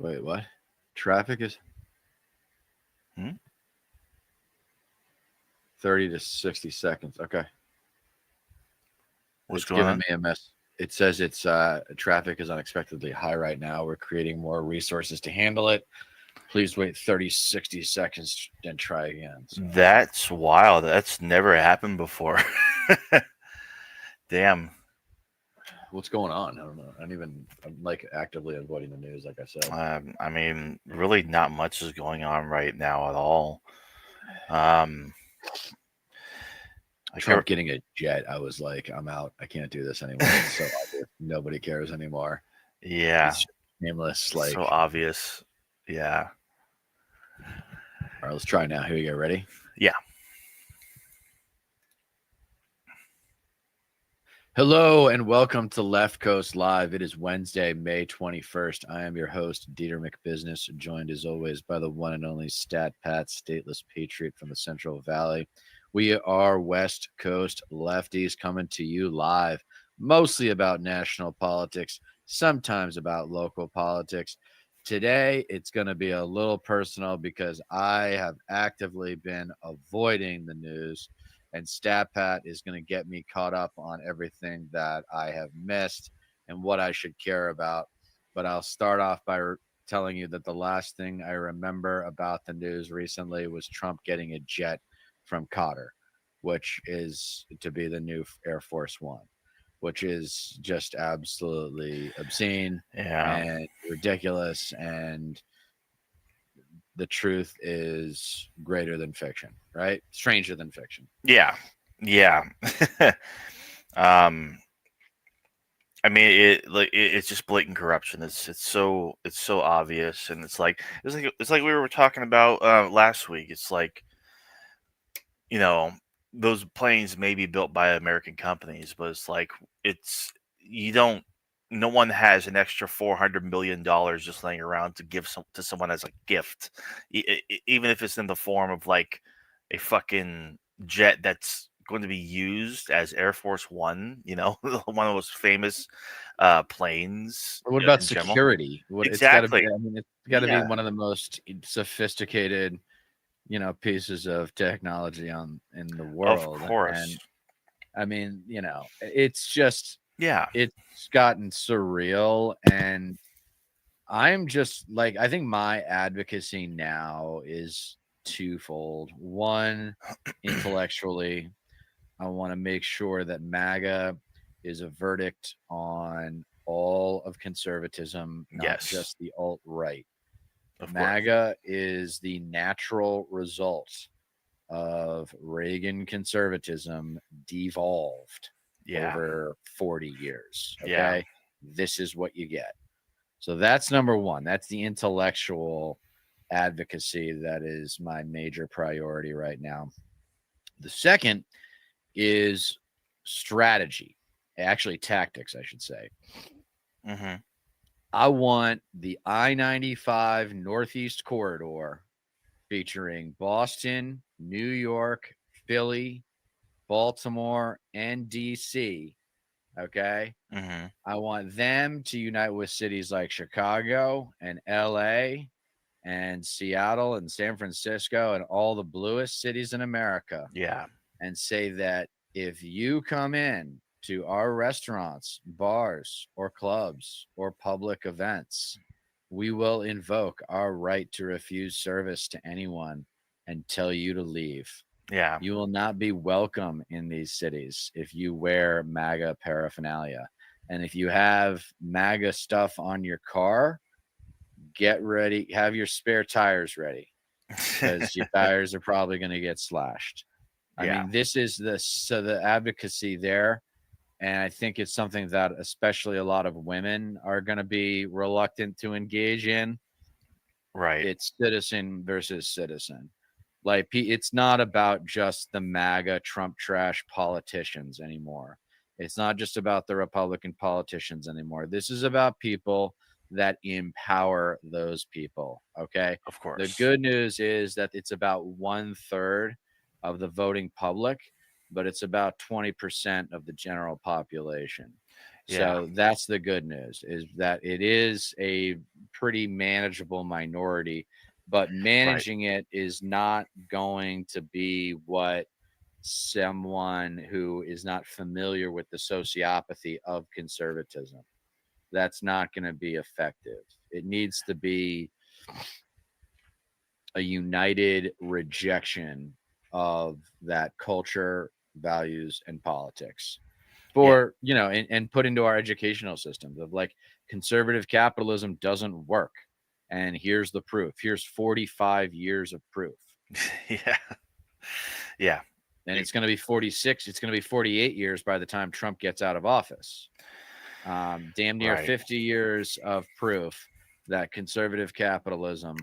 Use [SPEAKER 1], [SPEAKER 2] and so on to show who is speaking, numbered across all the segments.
[SPEAKER 1] Wait, what? Traffic is
[SPEAKER 2] Hmm?
[SPEAKER 1] 30 to 60 seconds. Okay.
[SPEAKER 2] What's
[SPEAKER 1] It's
[SPEAKER 2] going
[SPEAKER 1] giving
[SPEAKER 2] on?
[SPEAKER 1] me a mess. It says it's traffic is unexpectedly high right now. We're creating more resources to handle it. Please wait 30, 60 seconds and try again. So
[SPEAKER 2] That's wild. That's never happened before. Damn.
[SPEAKER 1] what's going on? I don't know. I'm like actively avoiding the news, like I said.
[SPEAKER 2] I mean, really, not much is going on right now at all. Um, I
[SPEAKER 1] Trump
[SPEAKER 2] can't.
[SPEAKER 1] getting a jet, I was like, I'm out. I can't do this anymore. It's so obvious. Nobody cares anymore.
[SPEAKER 2] Yeah,
[SPEAKER 1] It's shameless.
[SPEAKER 2] so
[SPEAKER 1] Like,
[SPEAKER 2] obvious. Yeah,
[SPEAKER 1] all right, let's try now. Here you go. Ready?
[SPEAKER 2] yeah.
[SPEAKER 1] Hello and welcome to Left Coast Live. It is Wednesday, May 21st. I am your host, Deter McBusiness, joined as always by the one and only Stat Pat, stateless patriot from the Central Valley. We are West Coast lefties coming to you live, mostly about national politics, sometimes about local politics. Today, it's going to be a little personal because I have actively been avoiding the news and StatPat is going to get me caught up on everything that I have missed and what I should care about. But I'll start off by telling you that the last thing I remember about the news recently was Trump getting a jet from Qatar, which is to be the new Air Force One, which is just absolutely obscene
[SPEAKER 2] Yeah.
[SPEAKER 1] and ridiculous. And the truth is greater than fiction, right? Stranger than fiction.
[SPEAKER 2] Yeah. Yeah. um, I mean, it's just blatant corruption. It's so obvious, and it's like we were talking about last week. It's like, you know, those planes may be built by American companies, but it's like it's you don't. No one has an extra $400 million just laying around to give to someone as a gift, even if it's in the form of like a fucking jet that's going to be used as Air Force One. One of those famous planes
[SPEAKER 1] What about
[SPEAKER 2] in general.
[SPEAKER 1] security? What it's got to be.
[SPEAKER 2] Exactly.
[SPEAKER 1] I mean, it's got to be
[SPEAKER 2] Yeah.
[SPEAKER 1] one of the most sophisticated, pieces of technology on in the
[SPEAKER 2] Of
[SPEAKER 1] world.
[SPEAKER 2] course.
[SPEAKER 1] And I mean, it's just
[SPEAKER 2] Yeah.
[SPEAKER 1] it's gotten surreal. And I'm just like, I think my advocacy now is twofold. One, intellectually, I want to make sure that MAGA is a verdict on all of conservatism, not
[SPEAKER 2] Yes.
[SPEAKER 1] just the alt right.
[SPEAKER 2] Of course.
[SPEAKER 1] MAGA is the natural result of Reagan conservatism devolved
[SPEAKER 2] Yeah.
[SPEAKER 1] over 40 years.
[SPEAKER 2] Yeah.
[SPEAKER 1] Okay. This is what you get. So that's number one. That's the intellectual advocacy that is my major priority right now. The second is strategy, actually tactics, I should say.
[SPEAKER 2] Hmm.
[SPEAKER 1] I want the I-95 Northeast Corridor featuring Boston, New York, Philly, Baltimore, and DC. Okay.
[SPEAKER 2] Hmm.
[SPEAKER 1] I want them to unite with cities like Chicago and LA and Seattle and San Francisco and all the bluest cities in America
[SPEAKER 2] Yeah.
[SPEAKER 1] and say that if you come in to our restaurants, bars, or clubs or public events, we will invoke our right to refuse service to anyone and tell you to leave.
[SPEAKER 2] Yeah.
[SPEAKER 1] You will not be welcome in these cities if you wear MAGA paraphernalia. And if you have MAGA stuff on your car, get ready, have your spare tires ready because your tires are probably going to get slashed. I
[SPEAKER 2] Yeah.
[SPEAKER 1] mean, this is the advocacy there. And I think it's something that especially a lot of women are going to be reluctant to engage in.
[SPEAKER 2] Right.
[SPEAKER 1] It's citizen versus citizen. Like, it's not about just the MAGA Trump trash politicians anymore. It's not just about the Republican politicians anymore. This is about people that empower those people. Okay.
[SPEAKER 2] Of
[SPEAKER 1] The
[SPEAKER 2] course.
[SPEAKER 1] good news is that it's about 1/3 of the voting public, but it's about 20% of the general population.
[SPEAKER 2] Yeah.
[SPEAKER 1] So that's the good news, is that it is a pretty manageable minority, but
[SPEAKER 2] Right.
[SPEAKER 1] managing it is not going to be what someone who is not familiar with the sociopathy of conservatism. That's not going to be effective. It needs to be a united rejection of that culture, values, and politics
[SPEAKER 2] Yeah.
[SPEAKER 1] for, and put into our educational systems of like conservative capitalism doesn't work. And here's the proof. Here's 45 years of proof.
[SPEAKER 2] Yeah. Yeah.
[SPEAKER 1] And
[SPEAKER 2] Y-
[SPEAKER 1] it's going to be 46. It's going to be 48 years by the time Trump gets out of office. Damn near
[SPEAKER 2] Right.
[SPEAKER 1] 50 years of proof that conservative capitalism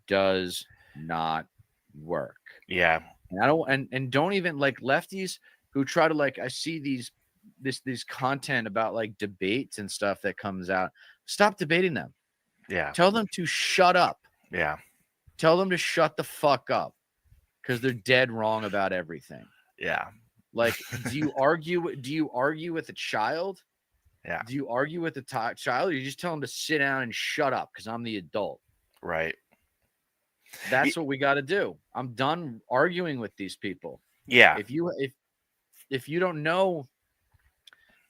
[SPEAKER 1] does not work.
[SPEAKER 2] Yeah.
[SPEAKER 1] And I don't and don't even like lefties who try to like I see these content about like debates and stuff that comes out. Stop debating them.
[SPEAKER 2] Yeah.
[SPEAKER 1] Tell them to shut up.
[SPEAKER 2] Yeah.
[SPEAKER 1] Tell them to shut the fuck up because they're dead wrong about everything.
[SPEAKER 2] Yeah.
[SPEAKER 1] Like, do you argue with a child?
[SPEAKER 2] Yeah.
[SPEAKER 1] Do you argue with a child, or you just tell them to sit down and shut up because I'm the adult?
[SPEAKER 2] Right. Y-
[SPEAKER 1] That's what we got to do. I'm done arguing with these people.
[SPEAKER 2] Yeah.
[SPEAKER 1] If you don't know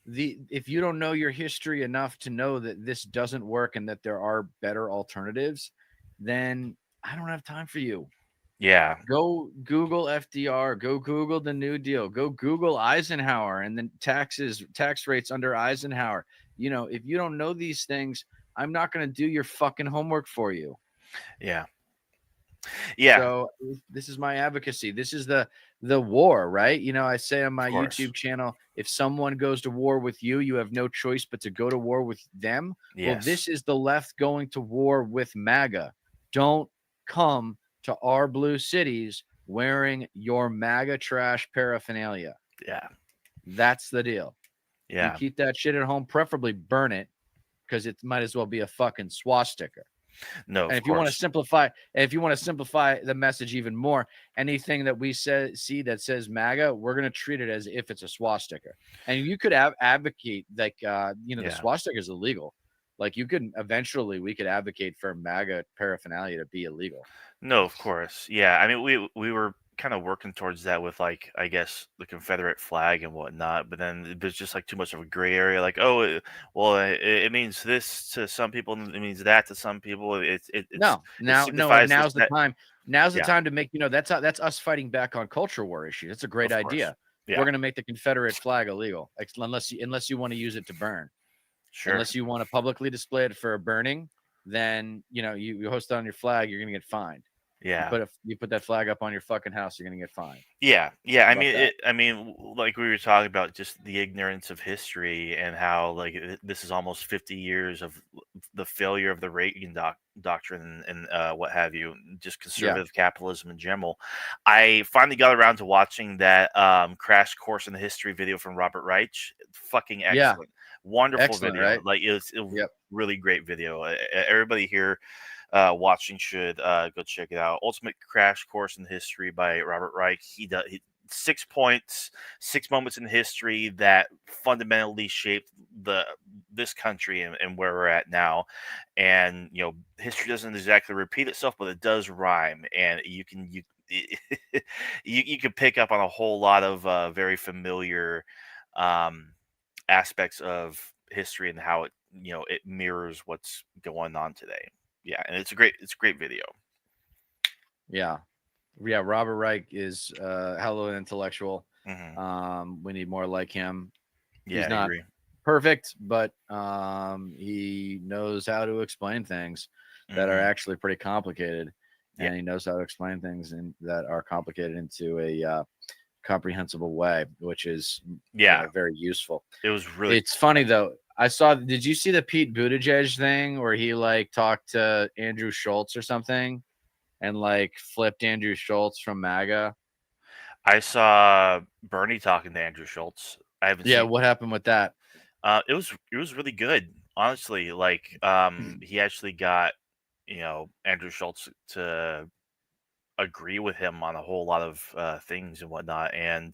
[SPEAKER 1] if you don't know your history enough to know that this doesn't work and that there are better alternatives, then I don't have time for you.
[SPEAKER 2] Yeah.
[SPEAKER 1] Go Google FDR, go Google the New Deal, go Google Eisenhower and then tax rates under Eisenhower. If you don't know these things, I'm not going to do your fucking homework for you.
[SPEAKER 2] Yeah. Yeah.
[SPEAKER 1] So this is my advocacy. This is the war, right? I say on
[SPEAKER 2] Of
[SPEAKER 1] my
[SPEAKER 2] course.
[SPEAKER 1] YouTube channel, if someone goes to war with you, you have no choice but to go to war with them. Well,
[SPEAKER 2] Yes.
[SPEAKER 1] this is the left going to war with MAGA. Don't come to our blue cities wearing your MAGA trash paraphernalia.
[SPEAKER 2] Yeah.
[SPEAKER 1] That's the deal. You
[SPEAKER 2] Yeah.
[SPEAKER 1] keep that shit at home, preferably burn it because it might as well be a fucking swastika.
[SPEAKER 2] No,
[SPEAKER 1] And
[SPEAKER 2] of
[SPEAKER 1] if you want to
[SPEAKER 2] course.
[SPEAKER 1] simplify the message even more, anything that we see that says MAGA, we're going to treat it as if it's a swastika. And you could advocate like the
[SPEAKER 2] Yeah.
[SPEAKER 1] swastika is illegal. Like we could advocate for MAGA paraphernalia to be illegal.
[SPEAKER 2] No, of course. Yeah. I mean, we were kind of working towards that with like I guess the Confederate flag and whatnot, but then there's just like too much of a gray area. Like, oh, it means this to some people, and it means that to some people.
[SPEAKER 1] No,
[SPEAKER 2] It
[SPEAKER 1] now no,
[SPEAKER 2] signifies this
[SPEAKER 1] now's the
[SPEAKER 2] that.
[SPEAKER 1] time. Now's the
[SPEAKER 2] Yeah.
[SPEAKER 1] time to make, that's us fighting back on culture war issues. That's a great
[SPEAKER 2] Of course.
[SPEAKER 1] idea. We're
[SPEAKER 2] Yeah.
[SPEAKER 1] going to make the Confederate flag illegal, unless you want to use it to burn.
[SPEAKER 2] Sure.
[SPEAKER 1] Unless you want to publicly display it for burning, then you host it on your flag, you're gonna get fined.
[SPEAKER 2] Yeah.
[SPEAKER 1] You put that flag up on your fucking house, you're gonna get fined.
[SPEAKER 2] Yeah, yeah.
[SPEAKER 1] How
[SPEAKER 2] I
[SPEAKER 1] about
[SPEAKER 2] mean,
[SPEAKER 1] that?
[SPEAKER 2] like we were talking about, just the ignorance of history and how like this is almost 50 years of the failure of the Reagan doctrine and what have you, just
[SPEAKER 1] Yeah,
[SPEAKER 2] conservative capitalism in general. I finally got around to watching that crash course in the history video from Robert Reich. Fucking
[SPEAKER 1] yeah,
[SPEAKER 2] excellent, wonderful
[SPEAKER 1] excellent,
[SPEAKER 2] video.
[SPEAKER 1] right?
[SPEAKER 2] Like it's a
[SPEAKER 1] Yep.
[SPEAKER 2] really great video. Everybody here watching should go check it out. Ultimate Crash Course in History by Robert Reich. He does 6 points, 6 moments in history that fundamentally shaped this country and where we're at now. And history doesn't exactly repeat itself, but it does rhyme, and you can pick up on a whole lot of very familiar um, aspects of history and how it mirrors what's going on today. Yeah, and it's a great video.
[SPEAKER 1] Yeah. Yeah. Robert Reich is hell of an intellectual.
[SPEAKER 2] Hmm.
[SPEAKER 1] We need more like him.
[SPEAKER 2] Yeah,
[SPEAKER 1] He's
[SPEAKER 2] I
[SPEAKER 1] not
[SPEAKER 2] agree.
[SPEAKER 1] perfect, but he knows how to explain things that are
[SPEAKER 2] Hmm.
[SPEAKER 1] actually pretty complicated,
[SPEAKER 2] Yeah,
[SPEAKER 1] and he knows how to explain things that are complicated into a comprehensible way, which is
[SPEAKER 2] yeah,
[SPEAKER 1] very useful.
[SPEAKER 2] it was really
[SPEAKER 1] It's funny though. I saw. Did you see the Pete Buttigieg thing where he like talked to Andrew Schultz or something and like flipped Andrew Schultz from MAGA?
[SPEAKER 2] I saw Bernie talking to Andrew Schultz. I haven't
[SPEAKER 1] Yeah,
[SPEAKER 2] seen.
[SPEAKER 1] what happened with that?
[SPEAKER 2] It was really good, honestly. Like, he actually got Andrew Schultz to agree with him on a whole lot of things and whatnot, and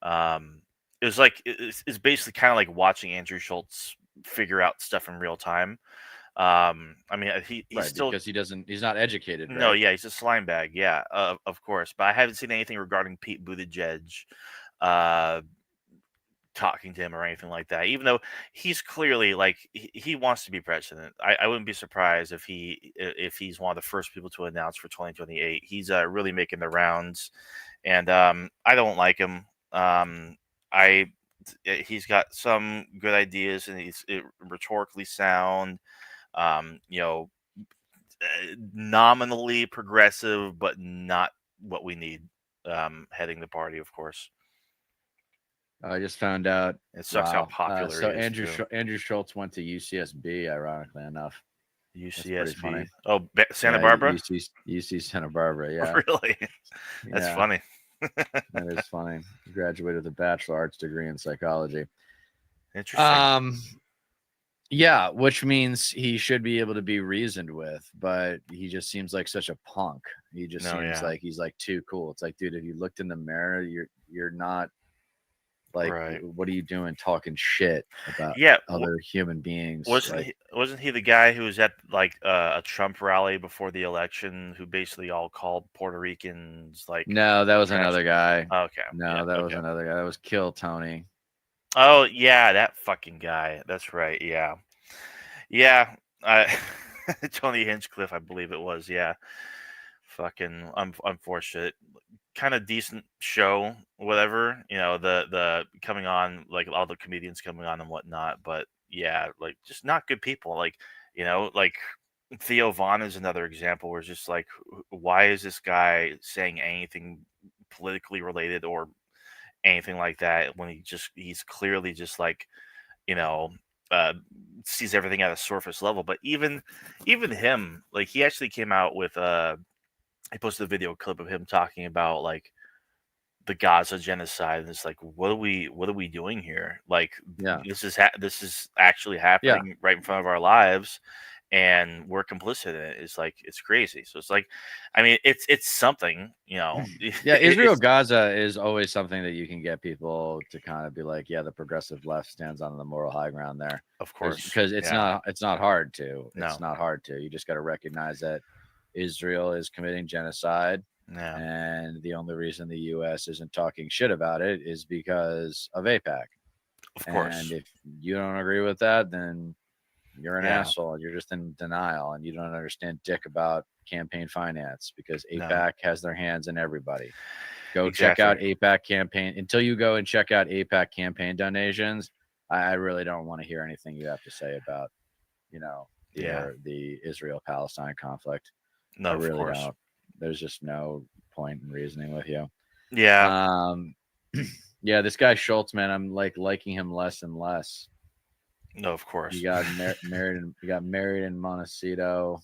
[SPEAKER 2] um, it's basically kind of like watching Andrew Schultz figure out stuff in real time. I mean, he's
[SPEAKER 1] Right,
[SPEAKER 2] still
[SPEAKER 1] because he's not educated,
[SPEAKER 2] no,
[SPEAKER 1] right?
[SPEAKER 2] yeah, he's a slime bag, yeah, of course. But I haven't seen anything regarding Pete Buttigieg, uh, talking to him or anything like that. Even though he's clearly like he wants to be president. I wouldn't be surprised if he's one of the first people to announce for 2028. He's really making the rounds, and I don't like him. I he's got some good ideas and he's rhetorically sound. You know, nominally progressive, but not what we need. Heading the party, of course.
[SPEAKER 1] I just found out.
[SPEAKER 2] It sucks how
[SPEAKER 1] Wow.
[SPEAKER 2] popular
[SPEAKER 1] So
[SPEAKER 2] he is too.
[SPEAKER 1] Andrew Schultz went to UCSB. Ironically enough, that's pretty funny.
[SPEAKER 2] UCSB. Oh, Santa
[SPEAKER 1] Yeah,
[SPEAKER 2] Barbara.
[SPEAKER 1] UC Santa Barbara. Yeah,
[SPEAKER 2] Really? That's
[SPEAKER 1] yeah,
[SPEAKER 2] funny.
[SPEAKER 1] that is funny. He graduated with a bachelor arts degree in psychology.
[SPEAKER 2] Interesting.
[SPEAKER 1] Um, yeah, which means he should be able to be reasoned with, but he just seems like such a punk. He just
[SPEAKER 2] No,
[SPEAKER 1] seems
[SPEAKER 2] yeah.
[SPEAKER 1] like he's like too cool. It's like, dude, if you looked in the mirror, you're not like,
[SPEAKER 2] Right.
[SPEAKER 1] what are you doing talking shit about
[SPEAKER 2] Yeah.
[SPEAKER 1] other human beings? Like,
[SPEAKER 2] Wasn't he the guy who was at like a Trump rally before the election who basically all called Puerto Ricans like
[SPEAKER 1] no, that was
[SPEAKER 2] trash?
[SPEAKER 1] another guy.
[SPEAKER 2] Okay. Yeah.
[SPEAKER 1] No, that was
[SPEAKER 2] Okay.
[SPEAKER 1] another guy. That was Kill Tony.
[SPEAKER 2] Oh yeah, that fucking guy. That's right. Yeah. Yeah. I Tony Hinchcliffe, I believe it was. Yeah. Fucking unfortunate. Kind of decent show, whatever. You know, the coming on, like all the comedians coming on and whatnot. But yeah, like just not good people. Like, like Theo Vaughn is another example where it's just like, why is this guy saying anything politically related or anything like that when he's clearly just like, you know, uh, sees everything at a surface level. But even him, like he actually came out with he posted a video clip of him talking about like the Gaza genocide. And it's like, what are we doing here? Like
[SPEAKER 1] Yeah,
[SPEAKER 2] this is actually
[SPEAKER 1] yeah,
[SPEAKER 2] happening right in front of our lives, and we're complicit in it. It's like it's crazy. So it's like, I mean, it's something,
[SPEAKER 1] yeah. Israel
[SPEAKER 2] it's
[SPEAKER 1] Gaza is always something that you can get people to kind of be like, yeah, the progressive left stands on the moral high ground there.
[SPEAKER 2] of
[SPEAKER 1] There's
[SPEAKER 2] course,
[SPEAKER 1] because
[SPEAKER 2] yeah,
[SPEAKER 1] it's not hard to. It's
[SPEAKER 2] no,
[SPEAKER 1] not hard to. You just got to recognize that Israel is committing genocide,
[SPEAKER 2] yeah,
[SPEAKER 1] and the only reason the U.S. isn't talking shit about it is because of APAC.
[SPEAKER 2] of
[SPEAKER 1] And
[SPEAKER 2] course,
[SPEAKER 1] if you don't agree with that, then you're an
[SPEAKER 2] yeah,
[SPEAKER 1] asshole. You're just in denial, and you don't understand dick about campaign finance because
[SPEAKER 2] no,
[SPEAKER 1] APAC has their hands in everybody. Go check
[SPEAKER 2] exactly,
[SPEAKER 1] out APAC campaign. Until you go and check out APAC campaign donations, I really don't want to hear anything you have to say about,
[SPEAKER 2] yeah,
[SPEAKER 1] the Israel Palestine conflict.
[SPEAKER 2] no,
[SPEAKER 1] I
[SPEAKER 2] of
[SPEAKER 1] really
[SPEAKER 2] course,
[SPEAKER 1] don't. There's just no point in reasoning with you.
[SPEAKER 2] yeah,
[SPEAKER 1] Um, yeah, this guy Schultz, man, I'm like liking him less and less.
[SPEAKER 2] no, of
[SPEAKER 1] He
[SPEAKER 2] course,
[SPEAKER 1] got married and he got married in Montecito.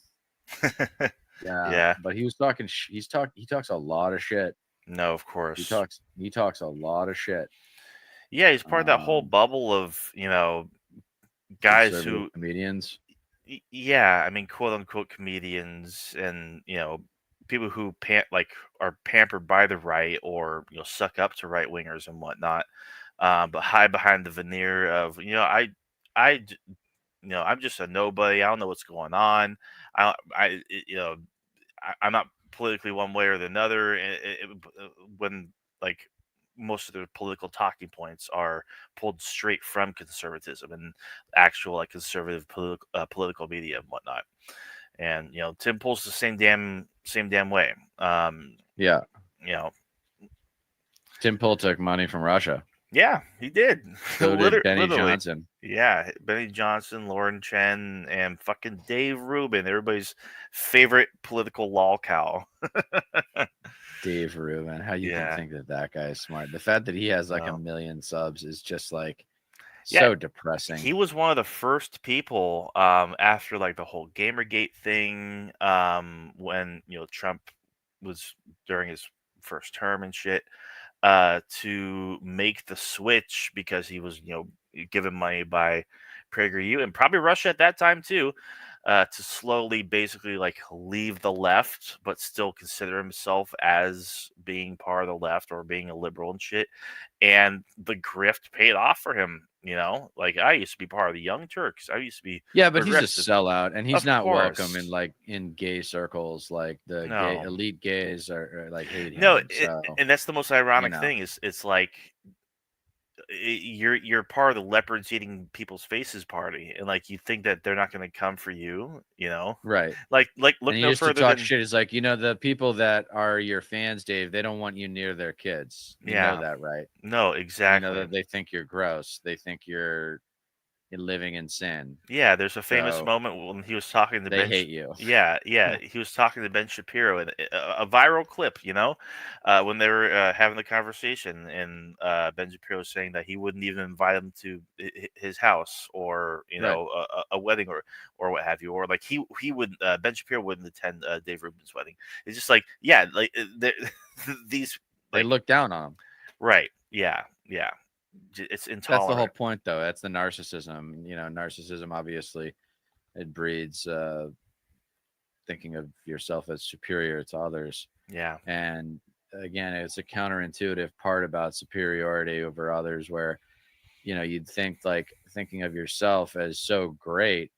[SPEAKER 1] Yeah,
[SPEAKER 2] yeah,
[SPEAKER 1] but he was talking. He talks a lot of shit.
[SPEAKER 2] no, of course.
[SPEAKER 1] He talks a lot of shit.
[SPEAKER 2] Yeah, he's part of that whole
[SPEAKER 1] Um,
[SPEAKER 2] bubble of, guys
[SPEAKER 1] conservative
[SPEAKER 2] who,
[SPEAKER 1] comedians.
[SPEAKER 2] yeah, I mean, quote unquote comedians and, people who are pampered by the right or, suck up to right wingers and whatnot, but hide behind the veneer of, I, j- I'm just a nobody. I don't know what's going on. I'm not politically one way or the other. When like most of their political talking points are pulled straight from conservatism and actual like conservative political media and whatnot. And Tim pulls the same damn way.
[SPEAKER 1] Yeah,
[SPEAKER 2] You know,
[SPEAKER 1] Tim Pool took money from Russia.
[SPEAKER 2] yeah, he did.
[SPEAKER 1] So did Benny
[SPEAKER 2] Literally.
[SPEAKER 1] Johnson.
[SPEAKER 2] Yeah, Benny Johnson, Lauren Chen, and fucking Dave Rubin, everybody's favorite political lol cow.
[SPEAKER 1] Dave Rubin. How you can
[SPEAKER 2] Yeah,
[SPEAKER 1] think that that guy is smart? The fact that he has like a
[SPEAKER 2] no.
[SPEAKER 1] million subs is just like
[SPEAKER 2] Yeah,
[SPEAKER 1] so depressing.
[SPEAKER 2] he was one of the first people after like the whole Gamergate thing, when Trump was during his first term and shit, to make the switch because he was given money by PragerU and probably Russia at that time too, to slowly basically like leave the left, but still consider himself as being part of the left or being a liberal and shit. And the grift paid off for him. Like I used to be part of the Young Turks. I used to be
[SPEAKER 1] Yeah, but he's a
[SPEAKER 2] progressive.
[SPEAKER 1] sellout, and he's
[SPEAKER 2] Of
[SPEAKER 1] not welcome in
[SPEAKER 2] course.
[SPEAKER 1] like in gay circles. Like the gay
[SPEAKER 2] No.
[SPEAKER 1] elite gays are like hate
[SPEAKER 2] No,
[SPEAKER 1] him. So
[SPEAKER 2] and that's the most
[SPEAKER 1] you
[SPEAKER 2] ironic
[SPEAKER 1] know,
[SPEAKER 2] thing is it's like you're part of the leopards eating people's faces party, and like you think that they're not going to come for you.
[SPEAKER 1] right?
[SPEAKER 2] Like look
[SPEAKER 1] And he
[SPEAKER 2] no
[SPEAKER 1] used to
[SPEAKER 2] further
[SPEAKER 1] talk
[SPEAKER 2] than
[SPEAKER 1] shit. It's like, the people that are your fans, Dave, they don't want you near their kids. You know
[SPEAKER 2] yeah,
[SPEAKER 1] that, right?
[SPEAKER 2] no,
[SPEAKER 1] You know
[SPEAKER 2] exactly.
[SPEAKER 1] that they think you're gross. They think you're living in sin.
[SPEAKER 2] Yeah, there's a famous
[SPEAKER 1] So
[SPEAKER 2] moment when he was talking to
[SPEAKER 1] they
[SPEAKER 2] Ben.
[SPEAKER 1] hate you.
[SPEAKER 2] Yeah, he was talking to Ben Shapiro, and a viral clip, when they were having the conversation, and Ben Shapiro was saying that he wouldn't even invite him to his house, or
[SPEAKER 1] Right.
[SPEAKER 2] a wedding, or what have you, or like he would Ben Shapiro wouldn't attend Dave Rubin's wedding. It's just like like these
[SPEAKER 1] They
[SPEAKER 2] like
[SPEAKER 1] look down on him.
[SPEAKER 2] right, yeah, it's
[SPEAKER 1] That's the whole
[SPEAKER 2] intolerant.
[SPEAKER 1] point, though. That's the narcissism. Narcissism, obviously, it breeds thinking of yourself as superior to others.
[SPEAKER 2] Yeah.
[SPEAKER 1] And again, it's a counterintuitive part about superiority over others where, you'd think like thinking of yourself as so great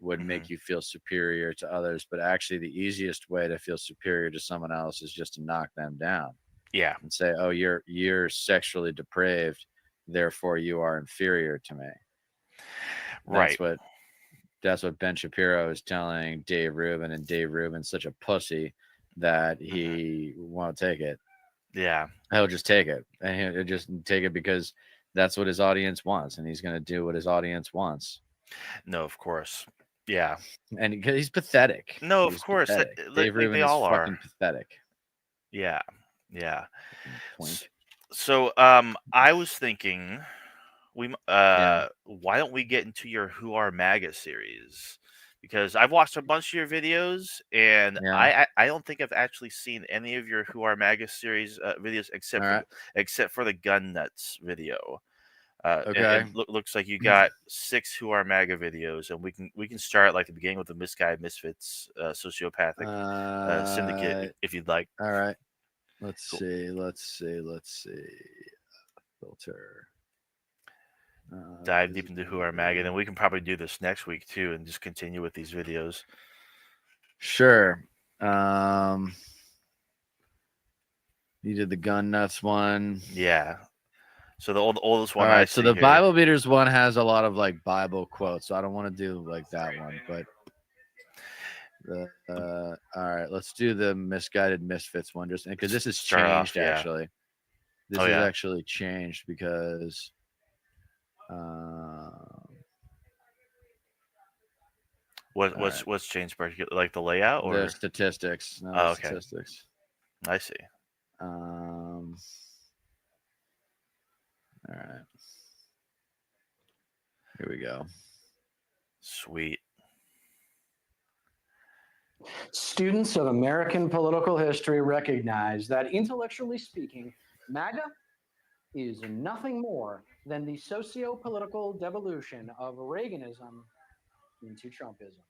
[SPEAKER 1] would
[SPEAKER 2] Hmm.
[SPEAKER 1] make you feel superior to others. But actually, the easiest way to feel superior to someone else is just to knock them down
[SPEAKER 2] Yeah.
[SPEAKER 1] and say, "Oh, you're sexually depraved, therefore you are inferior to me."
[SPEAKER 2] Right.
[SPEAKER 1] That's what that's what Ben Shapiro is telling Dave Rubin, and Dave Rubin's such a pussy that
[SPEAKER 2] Hmm.
[SPEAKER 1] he won't take it.
[SPEAKER 2] Yeah.
[SPEAKER 1] He'll just take it, and he'll just take it because that's what his audience wants, and he's going to do what his audience wants.
[SPEAKER 2] No, of course. Yeah.
[SPEAKER 1] And he's pathetic.
[SPEAKER 2] No, of
[SPEAKER 1] He's
[SPEAKER 2] course.
[SPEAKER 1] pathetic. Dave
[SPEAKER 2] Like
[SPEAKER 1] Rubin
[SPEAKER 2] they
[SPEAKER 1] is
[SPEAKER 2] all
[SPEAKER 1] fucking
[SPEAKER 2] are.
[SPEAKER 1] pathetic.
[SPEAKER 2] Yeah. Yeah.
[SPEAKER 1] Fucking
[SPEAKER 2] S-
[SPEAKER 1] twink.
[SPEAKER 2] So, I was thinking
[SPEAKER 1] Yeah.
[SPEAKER 2] why don't we get into your Who Are MAGA series? Because I've watched a bunch of your videos, and
[SPEAKER 1] Yeah.
[SPEAKER 2] I don't think I've actually seen any of your Who Are MAGA series videos
[SPEAKER 1] All
[SPEAKER 2] except for
[SPEAKER 1] right.
[SPEAKER 2] the gun nuts video.
[SPEAKER 1] Okay.
[SPEAKER 2] And looks like you got 6 Who Are MAGA videos, and we can start like the beginning with the Misguided Misfits sociopathic syndicate
[SPEAKER 1] Uh.
[SPEAKER 2] if you'd like.
[SPEAKER 1] All right. Let's
[SPEAKER 2] Cool.
[SPEAKER 1] see. Let's see. Let's see. Filter.
[SPEAKER 2] Dive deep into Who Are MAGA, and then
[SPEAKER 1] Visibility.
[SPEAKER 2] we can probably do this next week too, and just continue with these videos.
[SPEAKER 1] Sure. Um. You did the gun nuts one.
[SPEAKER 2] Yeah. So the oldest
[SPEAKER 1] All
[SPEAKER 2] one I
[SPEAKER 1] right. So
[SPEAKER 2] see
[SPEAKER 1] the
[SPEAKER 2] here.
[SPEAKER 1] Bible beaters one has a lot of like Bible quotes. So I don't want to do like that one, but all right, let's do the misguided misfits one just because this has
[SPEAKER 2] Start off,
[SPEAKER 1] changed
[SPEAKER 2] yeah.
[SPEAKER 1] actually. This
[SPEAKER 2] Oh
[SPEAKER 1] has
[SPEAKER 2] yeah.
[SPEAKER 1] actually changed because um
[SPEAKER 2] What
[SPEAKER 1] all right,
[SPEAKER 2] what's changed, like the layout
[SPEAKER 1] the
[SPEAKER 2] or?
[SPEAKER 1] statistics. No, the
[SPEAKER 2] Oh, okay,
[SPEAKER 1] statistics.
[SPEAKER 2] I see.
[SPEAKER 1] Um all right, here we go.
[SPEAKER 2] Sweet.
[SPEAKER 3] Students of American political history recognize that, intellectually speaking, MAGA is nothing more than the socio political devolution of Reaganism into Trumpism.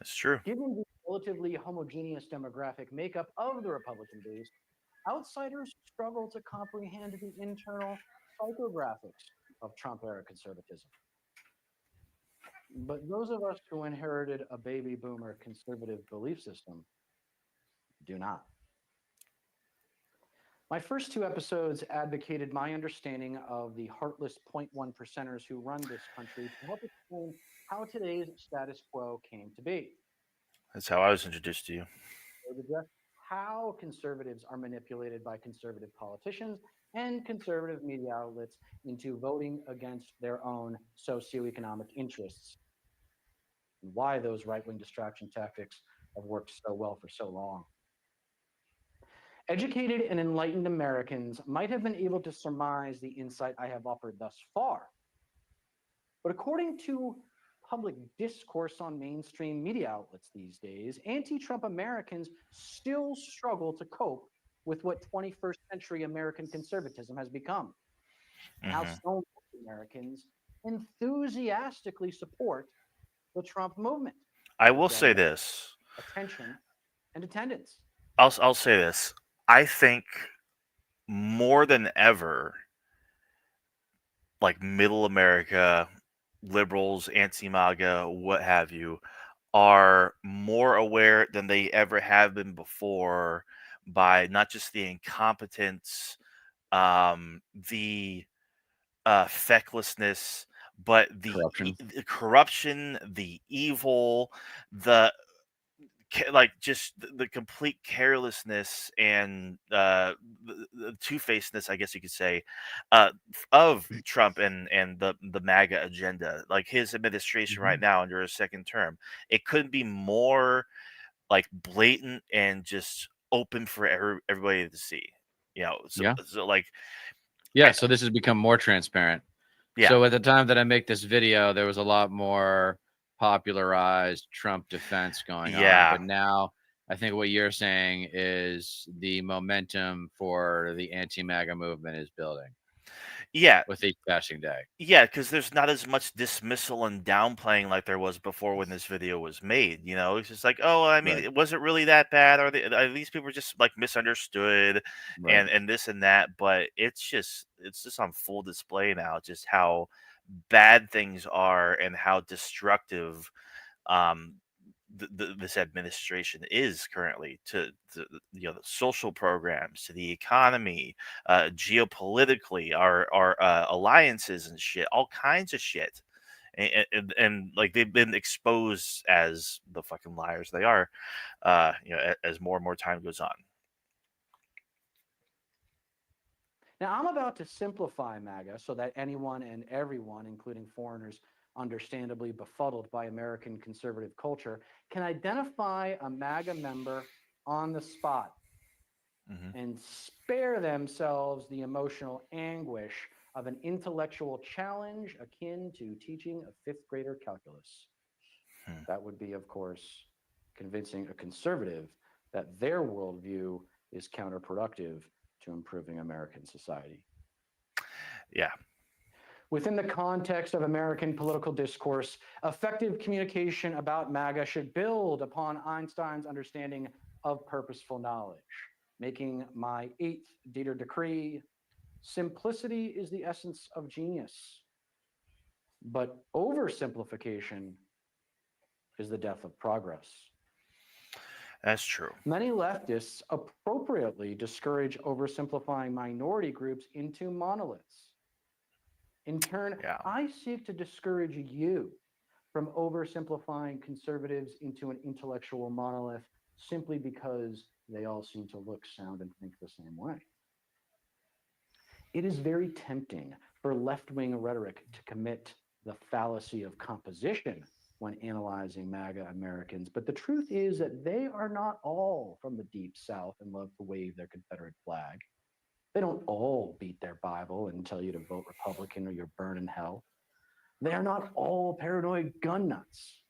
[SPEAKER 2] It's true.
[SPEAKER 3] Given the relatively homogeneous demographic makeup of the Republican base, outsiders struggle to comprehend the internal psychographics of Trump era conservatism. But those of us who inherited a baby boomer conservative belief system do not. My first two episodes advocated my understanding of the heartless 0.1 percenters who run this country to help explain how today's status quo came to be.
[SPEAKER 2] That's how I was introduced to you.
[SPEAKER 3] It addressed how conservatives are manipulated by conservative politicians and conservative media outlets into voting against their own socioeconomic interests, and why those right wing distraction tactics have worked so well for so long. Educated and enlightened Americans might have been able to surmise the insight I have offered thus far. But according to public discourse on mainstream media outlets these days, anti Trump Americans still struggle to cope with what 21st century American conservatism has become. And how
[SPEAKER 2] Hmm.
[SPEAKER 3] so many Americans enthusiastically support the Trump movement.
[SPEAKER 2] I will say
[SPEAKER 3] Agenda,
[SPEAKER 2] this.
[SPEAKER 3] attention, and attendance.
[SPEAKER 2] I'll say this. I think more than ever, like middle America, liberals, anti-MAGA, what have you, are more aware than they ever have been before by not just the incompetence, the fecklessness, but
[SPEAKER 1] Corruption.
[SPEAKER 2] the corruption, the evil, the like just the complete carelessness and the two-facedness, I guess you could say, of Trump and the MAGA agenda. Like his administration
[SPEAKER 1] Mhm.
[SPEAKER 2] right now under his second term, it couldn't be more like blatant and just open for everybody to see.
[SPEAKER 1] Yeah.
[SPEAKER 2] So like,
[SPEAKER 1] Yeah.
[SPEAKER 2] I,
[SPEAKER 1] So this has become more transparent.
[SPEAKER 2] yeah,
[SPEAKER 1] So at the time that I make this video, there was a lot more popularized Trump defense going on.
[SPEAKER 2] yeah,
[SPEAKER 1] But now I think what you're saying is the momentum for the anti-MAGA movement is building
[SPEAKER 2] yeah.
[SPEAKER 1] with each passing day.
[SPEAKER 2] Yeah, because there's not as much dismissal and downplaying like there was before when this video was made. It's just like, oh, I mean,
[SPEAKER 1] Right.
[SPEAKER 2] it wasn't really that bad, or these people were just like misunderstood,
[SPEAKER 1] Right.
[SPEAKER 2] and this and that. But it's just on full display now, just how bad things are and how destructive um this administration is currently to the social programs, to the economy, geopolitically, our alliances and shit, all kinds of shit, and like they've been exposed as the fucking liars they are, as more and more time goes on.
[SPEAKER 3] Now, I'm about to simplify MAGA so that anyone and everyone, including foreigners understandably befuddled by American conservative culture, can identify a MAGA member on the spot
[SPEAKER 2] Hmm.
[SPEAKER 3] and spare themselves the emotional anguish of an intellectual challenge akin to teaching a fifth grader calculus.
[SPEAKER 2] Hmm.
[SPEAKER 3] That would be, of course, convincing a conservative that their worldview is counterproductive to improving American society.
[SPEAKER 2] Yeah.
[SPEAKER 3] Within the context of American political discourse, effective communication about MAGA should build upon Einstein's understanding of purposeful knowledge, making my eighth Deter decree: simplicity is the essence of genius, but oversimplification is the death of progress.
[SPEAKER 2] That's true.
[SPEAKER 3] Many leftists appropriately discourage oversimplifying minority groups into monoliths. In turn,
[SPEAKER 2] Yeah.
[SPEAKER 3] I seek to discourage you from oversimplifying conservatives into an intellectual monolith simply because they all seem to look, sound, and think the same way. It is very tempting for left-wing rhetoric to commit the fallacy of composition when analyzing MAGA Americans, but the truth is that they are not all from the deep South and love to wave their Confederate flag. They don't all beat their Bible and tell you to vote Republican or you'll burn in hell. They are not all paranoid gun nuts,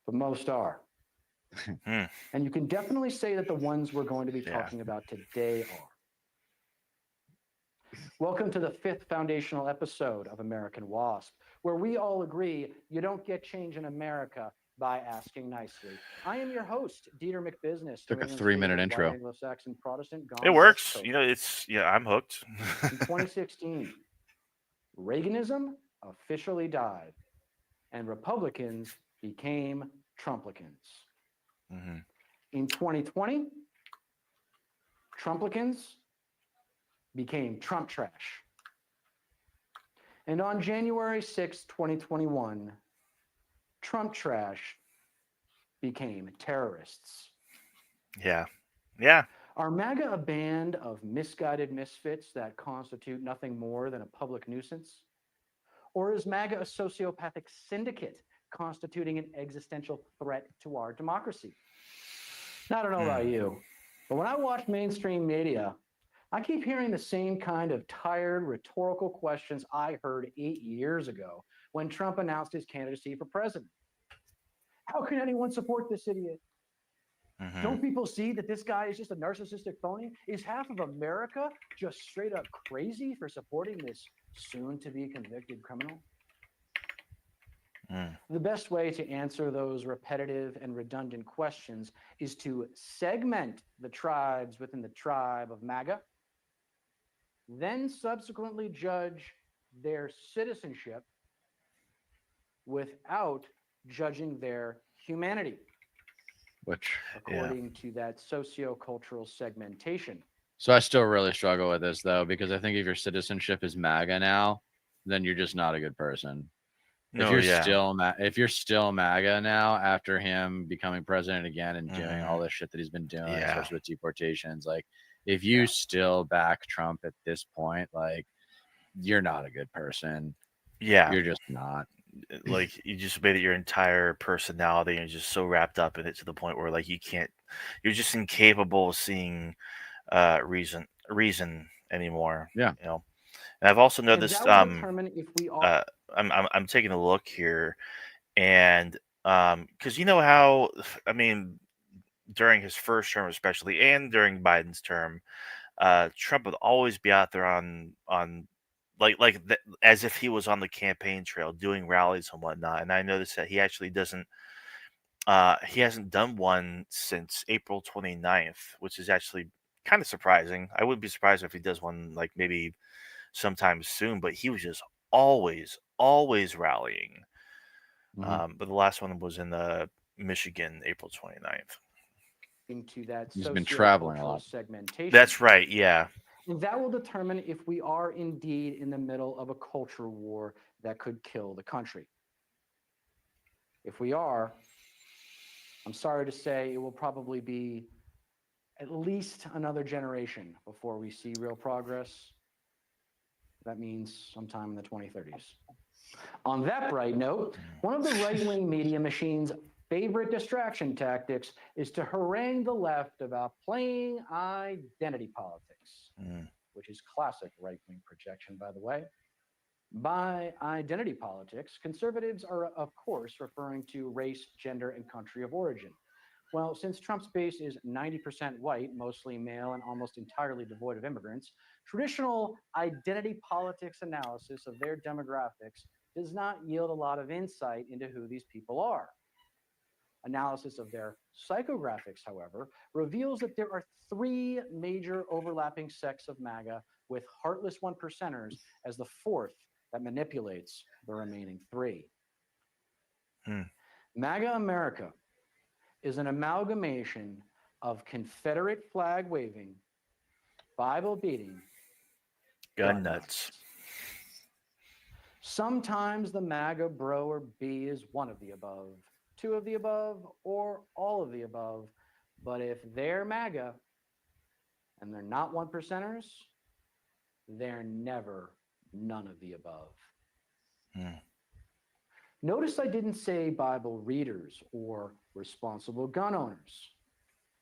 [SPEAKER 3] but most are.
[SPEAKER 2] Hmm.
[SPEAKER 3] And you can definitely say that the ones we're going to be
[SPEAKER 2] Yeah.
[SPEAKER 3] talking about today are. Welcome to the fifth foundational episode of American Wasp, where we all agree you don't get change in America by asking nicely. I am your host, Deter McBusiness.
[SPEAKER 1] Took a
[SPEAKER 3] New England's
[SPEAKER 1] 3-minute
[SPEAKER 3] favorite
[SPEAKER 1] intro.
[SPEAKER 3] white Anglo-Saxon Protestant gone
[SPEAKER 2] It
[SPEAKER 3] West
[SPEAKER 2] works.
[SPEAKER 3] Coast.
[SPEAKER 2] I'm hooked.
[SPEAKER 3] In 2016, Reaganism officially died, and Republicans became Trumplicans.
[SPEAKER 2] Hmm.
[SPEAKER 3] In 2020, Trumplicans became Trump trash. And on January 6, 2021, Trump trash became terrorists.
[SPEAKER 2] Yeah. Yeah.
[SPEAKER 3] Are MAGA a band of misguided misfits that constitute nothing more than a public nuisance? Or is MAGA a sociopathic syndicate constituting an existential threat to our democracy? Now, I don't know about you, but when I watch mainstream media, I keep hearing the same kind of tired rhetorical questions I heard 8 years ago when Trump announced his candidacy for president. How can anyone support this idiot?
[SPEAKER 2] Hmm.
[SPEAKER 3] Don't people see that this guy is just a narcissistic phony? Is half of America just straight up crazy for supporting this soon to be convicted criminal?
[SPEAKER 2] Mm.
[SPEAKER 3] The best way to answer those repetitive and redundant questions is to segment the tribes within the tribe of MAGA, then subsequently judge their citizenship without judging their humanity,
[SPEAKER 1] Which
[SPEAKER 2] Yeah.
[SPEAKER 3] according to that sociocultural segmentation.
[SPEAKER 1] so I still really struggle with this though, because I think if your citizenship is MAGA now, then you're just not a good person.
[SPEAKER 2] No, yeah.
[SPEAKER 1] If you're still MAGA now after him becoming president again and doing all
[SPEAKER 2] Mhm.
[SPEAKER 1] this shit that he's been doing,
[SPEAKER 2] Yeah.
[SPEAKER 1] especially with deportations, like if you
[SPEAKER 3] Yeah.
[SPEAKER 1] still back Trump at this point, like you're not a good person.
[SPEAKER 2] Yeah.
[SPEAKER 1] You're just not.
[SPEAKER 2] Like you just made it your entire personality and you're just so wrapped up in it to the point where like you're just incapable of seeing reason anymore.
[SPEAKER 1] Yeah.
[SPEAKER 2] You know. And I've also
[SPEAKER 3] And
[SPEAKER 2] noticed
[SPEAKER 3] that will determine if we are.
[SPEAKER 2] uh I'm taking a look here and because you know how I mean during his first term especially and during Biden's term, Trump would always be out there on as if he was on the campaign trail doing rallies and whatnot. And I noticed that he actually doesn't. He hasn't done one since April 29th, which is actually kind of surprising. I wouldn't be surprised if he does one like maybe sometime soon. But he was just always rallying.
[SPEAKER 1] Mhm.
[SPEAKER 2] But the last one was in Michigan, April 29th.
[SPEAKER 3] Into that
[SPEAKER 1] He's been traveling a
[SPEAKER 3] sociocultural
[SPEAKER 1] lot.
[SPEAKER 3] segmentation.
[SPEAKER 2] That's right. Yeah.
[SPEAKER 3] And that will determine if we are indeed in the middle of a culture war that could kill the country. If we are, I'm sorry to say it will probably be at least another generation before we see real progress. That means sometime in the 2030s. On that bright note, one of the right wing media machine's favorite distraction tactics is to harangue the left about playing identity politics,
[SPEAKER 2] Mm.
[SPEAKER 3] which is classic right wing projection, by the way. By identity politics, conservatives are, of course, referring to race, gender, and country of origin. Well, since Trump's base is 90% white, mostly male, and almost entirely devoid of immigrants, traditional identity politics analysis of their demographics does not yield a lot of insight into who these people are. Analysis of their psychographics, however, reveals that there are three major overlapping sects of MAGA, with heartless one percenters as the fourth that manipulates the remaining three.
[SPEAKER 2] Hmm.
[SPEAKER 3] MAGA America is an amalgamation of Confederate flag waving, Bible beating,
[SPEAKER 2] Gun
[SPEAKER 3] gun
[SPEAKER 2] nuts.
[SPEAKER 3] nuts. Sometimes the MAGA bro or B is one of the above, two of the above, or all of the above. But if they're MAGA and they're not one percenters, they're never none of the above.
[SPEAKER 2] Hmm.
[SPEAKER 3] Notice I didn't say Bible readers or responsible gun owners.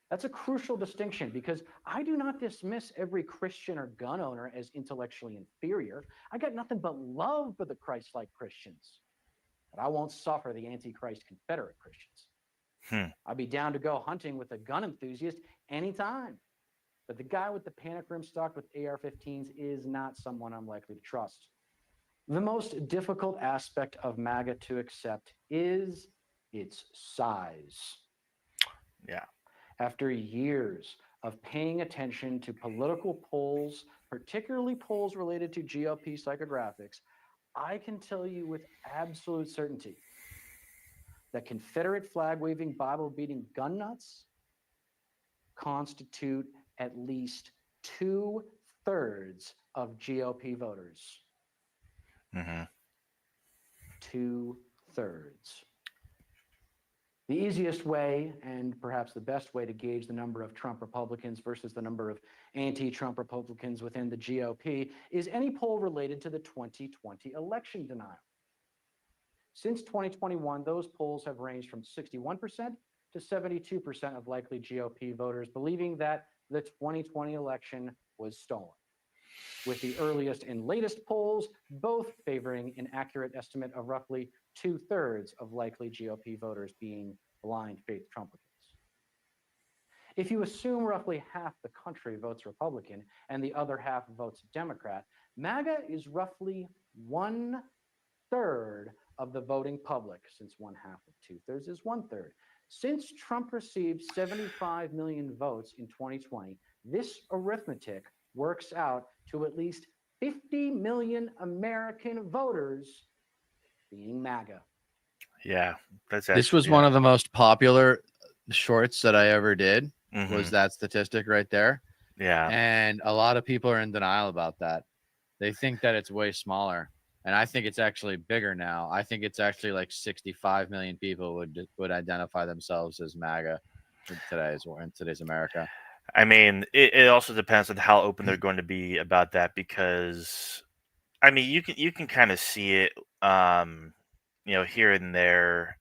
[SPEAKER 3] That's a crucial distinction because I do not dismiss every Christian or gun owner as intellectually inferior. I got nothing but love for the Christ-like Christians, but I won't suffer the Antichrist Confederate Christians.
[SPEAKER 2] Hmm.
[SPEAKER 3] I'd be down to go hunting with a gun enthusiast anytime, but the guy with the panic room stocked with AR-15s is not someone I'm likely to trust. The most difficult aspect of MAGA to accept is its size.
[SPEAKER 2] Yeah.
[SPEAKER 3] After years of paying attention to political polls, particularly polls related to GOP psychographics, I can tell you with absolute certainty that Confederate flag waving, Bible beating gun nuts constitute at least 2/3 of GOP voters.
[SPEAKER 2] Hmm.
[SPEAKER 3] 2/3. The easiest way, and perhaps the best way to gauge the number of Trump Republicans versus the number of anti-Trump Republicans within the GOP is any poll related to the 2020 election denial. Since 2021, those polls have ranged from 61% to 72% of likely GOP voters believing that the 2020 election was stolen, with the earliest and latest polls both favoring an accurate estimate of roughly 2/3 of likely GOP voters being blind faith Trumplicans. If you assume roughly half the country votes Republican and the other half votes Democrat, MAGA is roughly 1/3 of the voting public, since 1/2 of 2/3 is 1/3. Since Trump received 75 million votes in 2020, this arithmetic works out to at least 50 million American voters being MAGA.
[SPEAKER 2] Yeah, that's
[SPEAKER 1] This was
[SPEAKER 2] actually
[SPEAKER 1] one of the most popular shorts that I ever did.
[SPEAKER 2] Mhm.
[SPEAKER 1] Was that statistic right there?
[SPEAKER 2] Yeah.
[SPEAKER 1] And a lot of people are in denial about that. They think that it's way smaller, and I think it's actually bigger now. I think it's actually like 65 million people would identify themselves as MAGA in today's America.
[SPEAKER 2] I mean, it also depends on how open they're going to be about that, because I mean, you can kind of see it, here and there.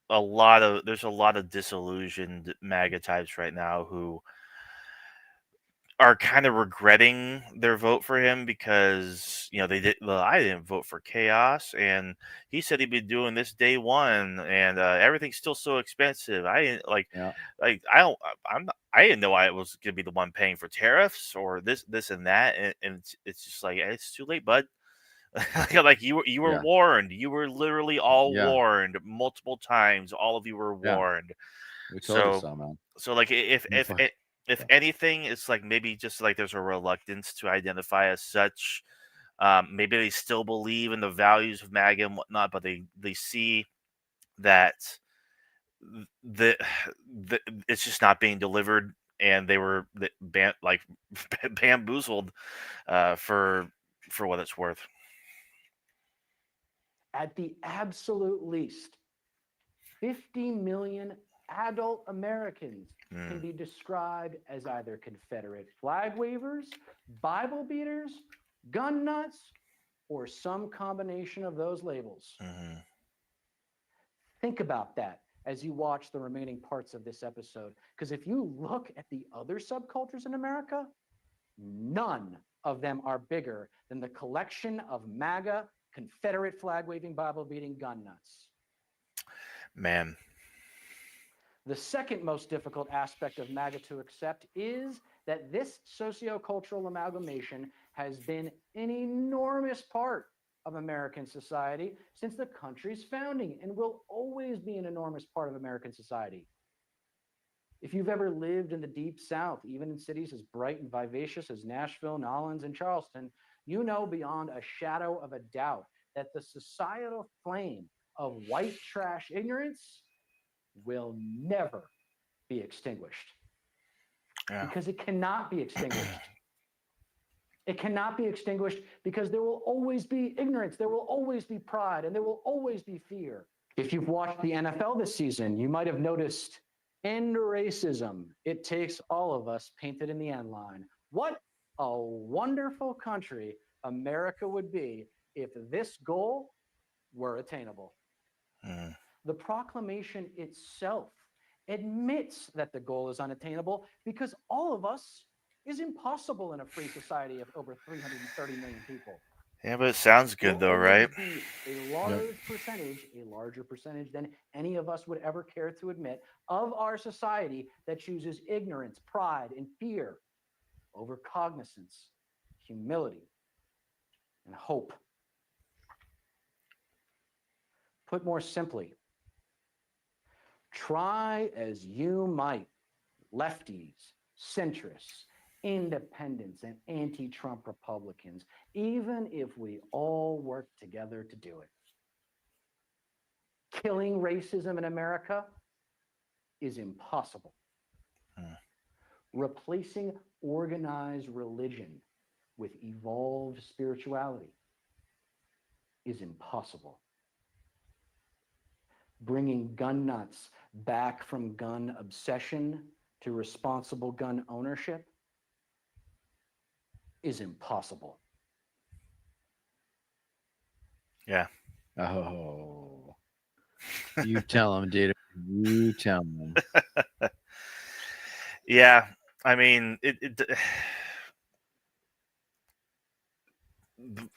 [SPEAKER 2] There's a lot of disillusioned MAGA types right now who are kind of regretting their vote for him, because I didn't vote for chaos, and he said he'd be doing this day one, and everything's still so expensive. I didn't
[SPEAKER 1] Yeah,
[SPEAKER 2] I don't I didn't know I was gonna be the one paying for tariffs or this and that, and it's just like, it's too late, bud. Like, you were
[SPEAKER 1] yeah,
[SPEAKER 2] warned. You were literally all
[SPEAKER 1] yeah,
[SPEAKER 2] warned multiple times. All of you were
[SPEAKER 1] yeah.
[SPEAKER 2] warned.
[SPEAKER 1] We told you
[SPEAKER 2] So
[SPEAKER 1] so, man.
[SPEAKER 2] like, if
[SPEAKER 1] Yeah.
[SPEAKER 2] anything, it's like maybe just like there's a reluctance to identify as such. Maybe they still believe in the values of MAGA and whatnot, but they see that the, the it's just not being delivered, and they were bamboozled, for what it's worth.
[SPEAKER 3] At the absolute least, 50 million adult Americans can
[SPEAKER 2] Mm,
[SPEAKER 3] be described as either Confederate flag wavers, Bible beaters, gun nuts, or some combination of those labels.
[SPEAKER 2] mhm.
[SPEAKER 3] Think about that as you watch the remaining parts of this episode. Because if you look at the other subcultures in America, none of them are bigger than the collection of MAGA, Confederate flag waving, Bible beating gun nuts.
[SPEAKER 2] Man.
[SPEAKER 3] The second most difficult aspect of MAGA to accept is that this sociocultural amalgamation has been an enormous part of American society since the country's founding and will always be an enormous part of American society. If you've ever lived in the Deep South, even in cities as bright and vivacious as Nashville, Nolens, and Charleston, you know beyond a shadow of a doubt that the societal flame of white trash ignorance will never be extinguished.
[SPEAKER 2] Yeah.
[SPEAKER 3] Because it cannot be extinguished. It cannot be extinguished because there will always be ignorance, there will always be pride, and there will always be fear. If you've watched the NFL this season, you might have noticed end racism. It takes all of us painted in the end line. What a wonderful country America would be if this goal were attainable.
[SPEAKER 2] Mm.
[SPEAKER 3] The proclamation itself admits that the goal is unattainable because all of us is impossible in a free society of over 330 million people.
[SPEAKER 2] Yeah, but it sounds
[SPEAKER 3] Will
[SPEAKER 2] good though,
[SPEAKER 3] always
[SPEAKER 2] right?
[SPEAKER 3] be a large percentage, a larger percentage than any of us would ever care to admit, of our society that chooses ignorance, pride, and fear over cognizance, humility, and hope. Put more simply, try as you might, lefties, centrists, independents, and anti-Trump Republicans, even if we all work together to do it. Killing racism in America is impossible.
[SPEAKER 2] Hmm.
[SPEAKER 3] Replacing organized religion with evolved spirituality is impossible. Bringing gun nuts back from gun obsession to responsible gun ownership is impossible.
[SPEAKER 2] Yeah.
[SPEAKER 1] Oh, you tell him, Deter. You tell him.
[SPEAKER 2] Yeah. I mean,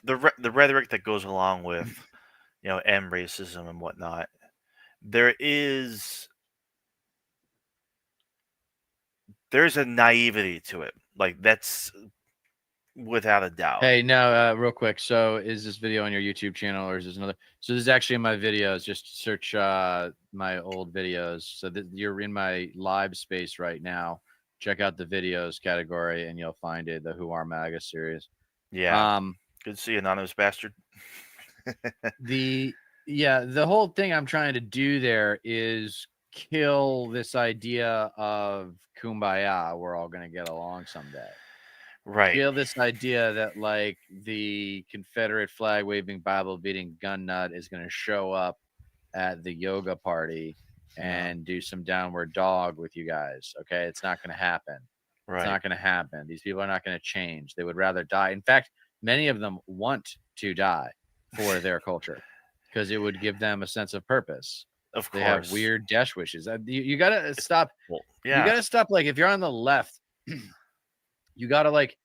[SPEAKER 2] the rhetoric that goes along with end racism and whatnot. There's a naivety to it. Like, that's without a doubt.
[SPEAKER 1] Hey, now, real quick. So, is this video on your YouTube channel, or is this another? So, this is actually in my videos. Just search my old videos. So, you're in my live space right now. Check out the videos category, and you'll find it. The Who Are MAGA series.
[SPEAKER 2] Yeah,
[SPEAKER 1] Um,
[SPEAKER 2] good to see you, anonymous bastard.
[SPEAKER 1] the yeah, the whole thing I'm trying to do there is kill this idea of kumbaya. We're all gonna get along someday.
[SPEAKER 2] Right.
[SPEAKER 1] Kill this idea that like the Confederate flag waving, Bible beating gun nut is going to show up at the yoga party and do some downward dog with you guys. Okay. It's not going to happen. It's
[SPEAKER 2] Right.
[SPEAKER 1] not going to happen. These people are not going to change. They would rather die. In fact, many of them want to die for their culture because it would give them a sense of purpose.
[SPEAKER 2] Of
[SPEAKER 1] They have
[SPEAKER 2] course.
[SPEAKER 1] weird death wishes. You got to stop.
[SPEAKER 2] Well,
[SPEAKER 1] You
[SPEAKER 2] yeah.
[SPEAKER 1] got to stop. Like, if you're on the left, you got to like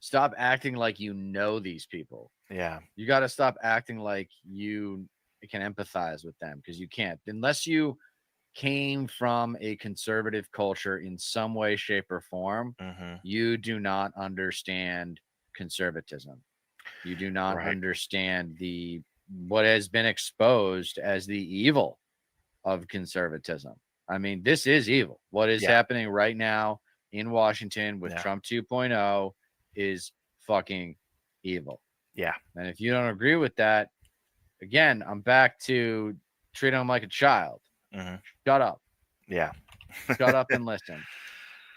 [SPEAKER 1] stop acting like you know these people.
[SPEAKER 2] Yeah.
[SPEAKER 1] You got to stop acting like you can empathize with them because you can't unless you came from a conservative culture in some way, shape, or form.
[SPEAKER 2] Mm-hmm.
[SPEAKER 1] You do not understand conservatism. You do not
[SPEAKER 2] Right.
[SPEAKER 1] understand the what has been exposed as the evil of conservatism. I mean, this is evil. What is
[SPEAKER 2] Yeah.
[SPEAKER 1] happening right now in Washington with
[SPEAKER 2] Yeah.
[SPEAKER 1] Trump 2.0 is fucking evil.
[SPEAKER 2] Yeah.
[SPEAKER 1] And if you don't agree with that, again, I'm back to treating him like a child.
[SPEAKER 2] Mm-hmm.
[SPEAKER 1] Shut up.
[SPEAKER 2] Yeah.
[SPEAKER 1] Shut up and listen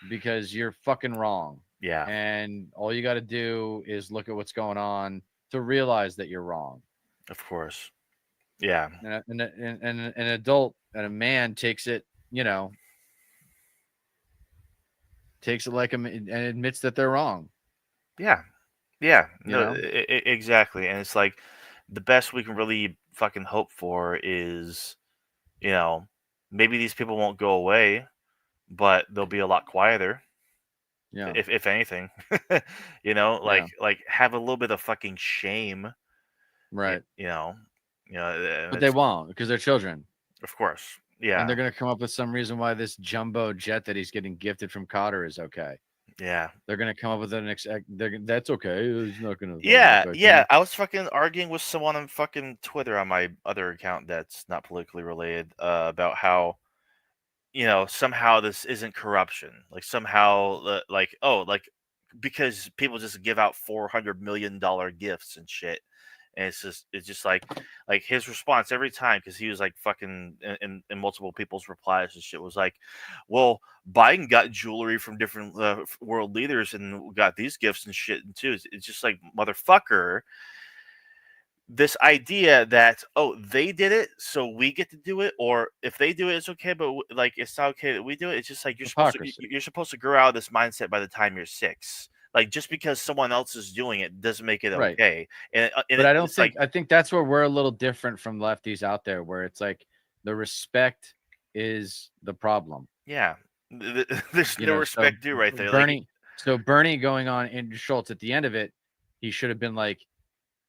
[SPEAKER 1] because you're fucking wrong.
[SPEAKER 2] Yeah.
[SPEAKER 1] And all you got to do is look at what's going on to realize that you're wrong.
[SPEAKER 2] Of course. Yeah.
[SPEAKER 1] And an adult and a man takes it, takes it like and admits that they're wrong.
[SPEAKER 2] Yeah. Yeah.
[SPEAKER 1] You
[SPEAKER 2] No,
[SPEAKER 1] know?
[SPEAKER 2] exactly. And it's like the best we can really fucking hope for is, maybe these people won't go away, but they'll be a lot quieter.
[SPEAKER 1] Yeah.
[SPEAKER 2] If anything,
[SPEAKER 1] Yeah.
[SPEAKER 2] like have a little bit of fucking shame,
[SPEAKER 1] Right. But they won't because they're children.
[SPEAKER 2] Of course.
[SPEAKER 1] And
[SPEAKER 2] Yeah.
[SPEAKER 1] they're going to come up with some reason why this jumbo jet that he's getting gifted from Cotter is okay.
[SPEAKER 2] Yeah.
[SPEAKER 1] They're going to come up with that's okay. It's not going to.
[SPEAKER 2] Yeah. I was fucking arguing with someone on fucking Twitter on my other account that's not politically related about how, somehow this isn't corruption. Like somehow, because people just give out $400 million gifts and shit. And it's just like his response every time, because he was like fucking in multiple people's replies and shit was like, well, Biden got jewelry from different world leaders and got these gifts and shit too. It's just like, motherfucker, this idea that, oh, they did it so we get to do it, or if they do it it's okay, but like it's not okay that we do it. It's just like
[SPEAKER 1] Hypocrisy.
[SPEAKER 2] you're supposed to grow out of this mindset by the time you're 6. Like, just because someone else is doing it doesn't make it
[SPEAKER 1] Right.
[SPEAKER 2] okay.
[SPEAKER 1] But I don't
[SPEAKER 2] it's
[SPEAKER 1] think
[SPEAKER 2] like,
[SPEAKER 1] I think that's where we're a little different from lefties out there, where it's like the respect is the problem.
[SPEAKER 2] yeah, there's no
[SPEAKER 1] So
[SPEAKER 2] respect due right there.
[SPEAKER 1] Bernie going on and Schultz at the end of it, he should have been like,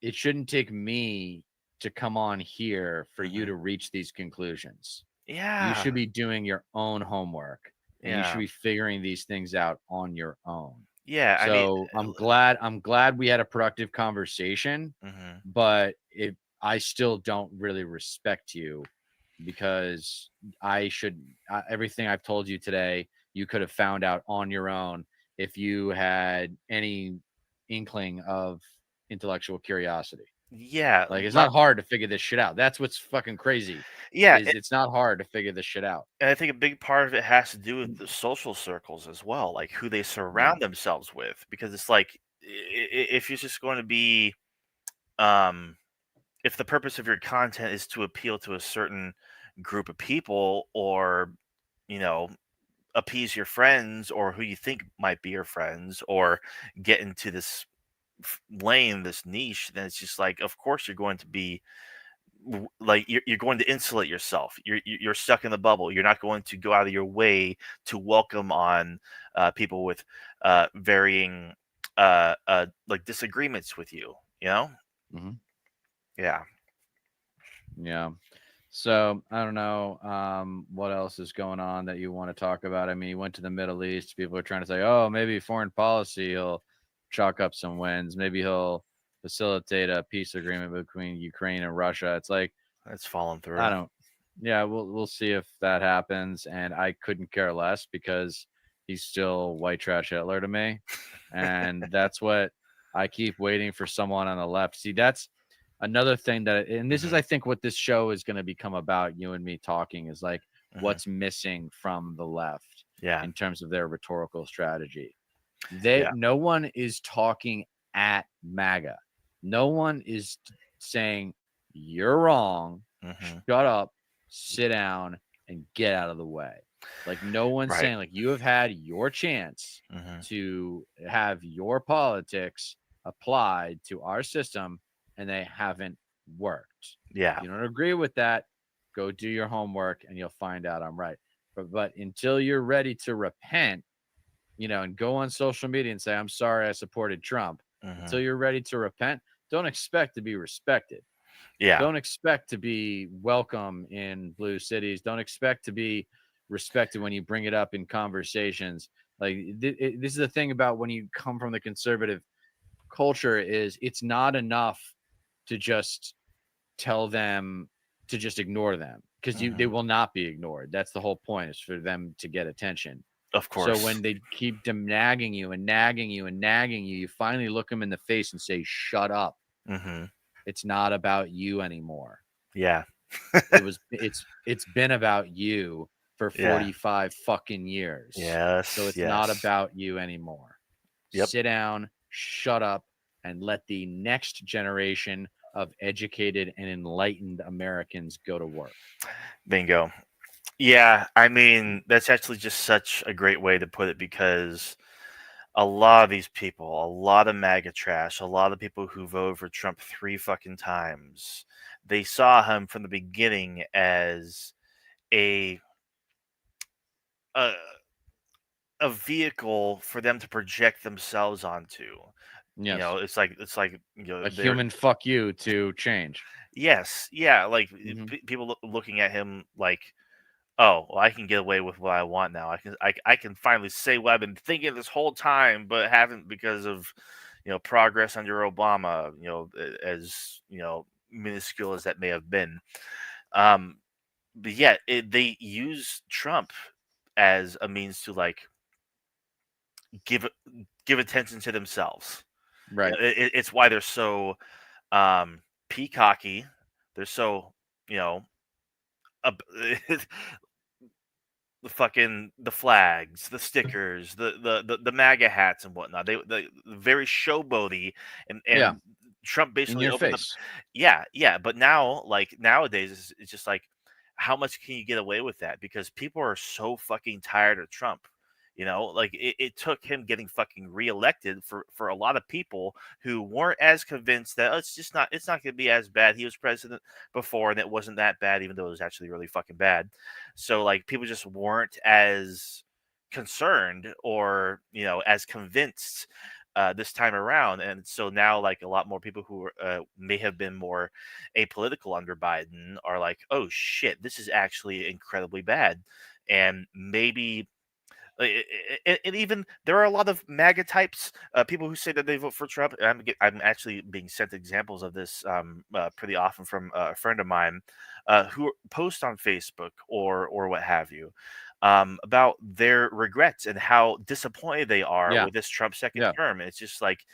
[SPEAKER 1] it shouldn't take me to come on here for you to reach these conclusions.
[SPEAKER 2] Yeah.
[SPEAKER 1] You should be doing your own homework and you should be figuring these things out on your own.
[SPEAKER 2] Yeah.
[SPEAKER 1] So I'm glad we had a productive conversation, but I still don't really respect you because everything I've told you today, you could have found out on your own if you had any inkling of intellectual curiosity.
[SPEAKER 2] Yeah.
[SPEAKER 1] Like, it's not hard to figure this shit out. That's what's fucking crazy.
[SPEAKER 2] Yeah.
[SPEAKER 1] It's not hard to figure this shit out.
[SPEAKER 2] And I think a big part of it has to do with the social circles as well, like who they surround themselves with. Because it's like, if you're just going to be, if the purpose of your content is to appeal to a certain group of people, or, appease your friends or who you think might be your friends, or get into this lane, this niche, then it's just like, of course you're going to be like, you're going to insulate yourself. You're stuck in the bubble. You're not going to go out of your way to welcome on people with varying like disagreements with you.
[SPEAKER 1] Mhm.
[SPEAKER 2] Yeah.
[SPEAKER 1] Yeah. So I don't know what else is going on that you want to talk about. I mean, you went to the Middle East. People are trying to say, oh, maybe foreign policy will chalk up some wins. Maybe he'll facilitate a peace agreement between Ukraine and Russia. It's like
[SPEAKER 2] It's fallen through.
[SPEAKER 1] I don't. Yeah, we'll see if that happens, and I couldn't care less because he's still white trash Hitler to me, and that's what I keep waiting for someone on the left. See, that's another thing that, and this is,
[SPEAKER 2] Mhm.
[SPEAKER 1] I think, what this show is going to become about. You and me talking is like
[SPEAKER 2] Mhm.
[SPEAKER 1] what's missing from the left
[SPEAKER 2] Yeah.
[SPEAKER 1] in terms of their rhetorical strategy.
[SPEAKER 2] Yeah.
[SPEAKER 1] No one is talking at MAGA. No one is saying you're wrong,
[SPEAKER 2] Mhm.
[SPEAKER 1] shut up, sit down, and get out of the way. Like no one's
[SPEAKER 2] Right.
[SPEAKER 1] saying like you have had your chance
[SPEAKER 2] Mhm.
[SPEAKER 1] to have your politics applied to our system and they haven't worked.
[SPEAKER 2] Yeah.
[SPEAKER 1] If you don't agree with that, go do your homework and you'll find out I'm right. But until you're ready to repent, and go on social media and say, I'm sorry I supported Trump.
[SPEAKER 2] Mhm.
[SPEAKER 1] Until you're ready to repent, don't expect to be respected.
[SPEAKER 2] Yeah.
[SPEAKER 1] Don't expect to be welcome in blue cities. Don't expect to be respected when you bring it up in conversations. Like this is the thing about when you come from the conservative culture is it's not enough to just tell them to just ignore them because they
[SPEAKER 2] Mhm.
[SPEAKER 1] will not be ignored. That's the whole point is for them to get attention.
[SPEAKER 2] Of
[SPEAKER 1] So
[SPEAKER 2] course.
[SPEAKER 1] when they keep nagging you and nagging you and nagging you, you finally look them in the face and say, "Shut up!
[SPEAKER 2] Mhm.
[SPEAKER 1] It's not about you anymore.
[SPEAKER 2] Yeah.
[SPEAKER 1] It's been about you for
[SPEAKER 2] Yeah.
[SPEAKER 1] 45 fucking years. So
[SPEAKER 2] Yes.
[SPEAKER 1] it's not
[SPEAKER 2] Yes.
[SPEAKER 1] about you anymore.
[SPEAKER 2] Yep.
[SPEAKER 1] Sit down, shut up, and let the next generation of educated and enlightened Americans go to work."
[SPEAKER 2] Bingo. Yeah. I mean, that's actually just such a great way to put it because a lot of these people, a lot of MAGA trash, a lot of people who voted for Trump 3 fucking times, they saw him from the beginning as a a, a vehicle for them to project themselves onto.
[SPEAKER 1] Yes.
[SPEAKER 2] It's like
[SPEAKER 1] A
[SPEAKER 2] they're
[SPEAKER 1] human fuck you to change.
[SPEAKER 2] yes, yeah, like
[SPEAKER 1] Hmm.
[SPEAKER 2] people looking at him like, oh, well, I can get away with what I want now. I can finally say what I've been thinking this whole time, but haven't because of progress under Obama. As minuscule as that may have been. Um, but yeah, they use Trump as a means to like give give attention to themselves.
[SPEAKER 1] Right.
[SPEAKER 2] It's why they're so um, peacocky. They're so you know up, the flags, the stickers, the MAGA hats and whatnot. They very showboaty
[SPEAKER 1] Yeah.
[SPEAKER 2] and Trump
[SPEAKER 1] In
[SPEAKER 2] basically
[SPEAKER 1] your
[SPEAKER 2] opened up.
[SPEAKER 1] face.
[SPEAKER 2] Yeah, yeah. But now, like nowadays, it's just like how much can you get away with that? Because people are so fucking tired of Trump. Like it took him getting fucking reelected for a lot of people who weren't as convinced that, "Oh, it's not going to be as bad. He was president before and it wasn't that bad, even though it was actually really fucking bad." So like people just weren't as concerned or as convinced this time around, and so now like a lot more people who may have been more apolitical under Biden are like, oh shit, this is actually incredibly bad, and maybe and even there are a lot of MAGA types, people who say that they vote for Trump. And I'm actually being sent examples of this pretty often from a friend of mine who post on Facebook or what have you about their regrets and how disappointed they are
[SPEAKER 1] Yeah.
[SPEAKER 2] with this Trump second
[SPEAKER 1] Yeah.
[SPEAKER 2] term. And it's just like,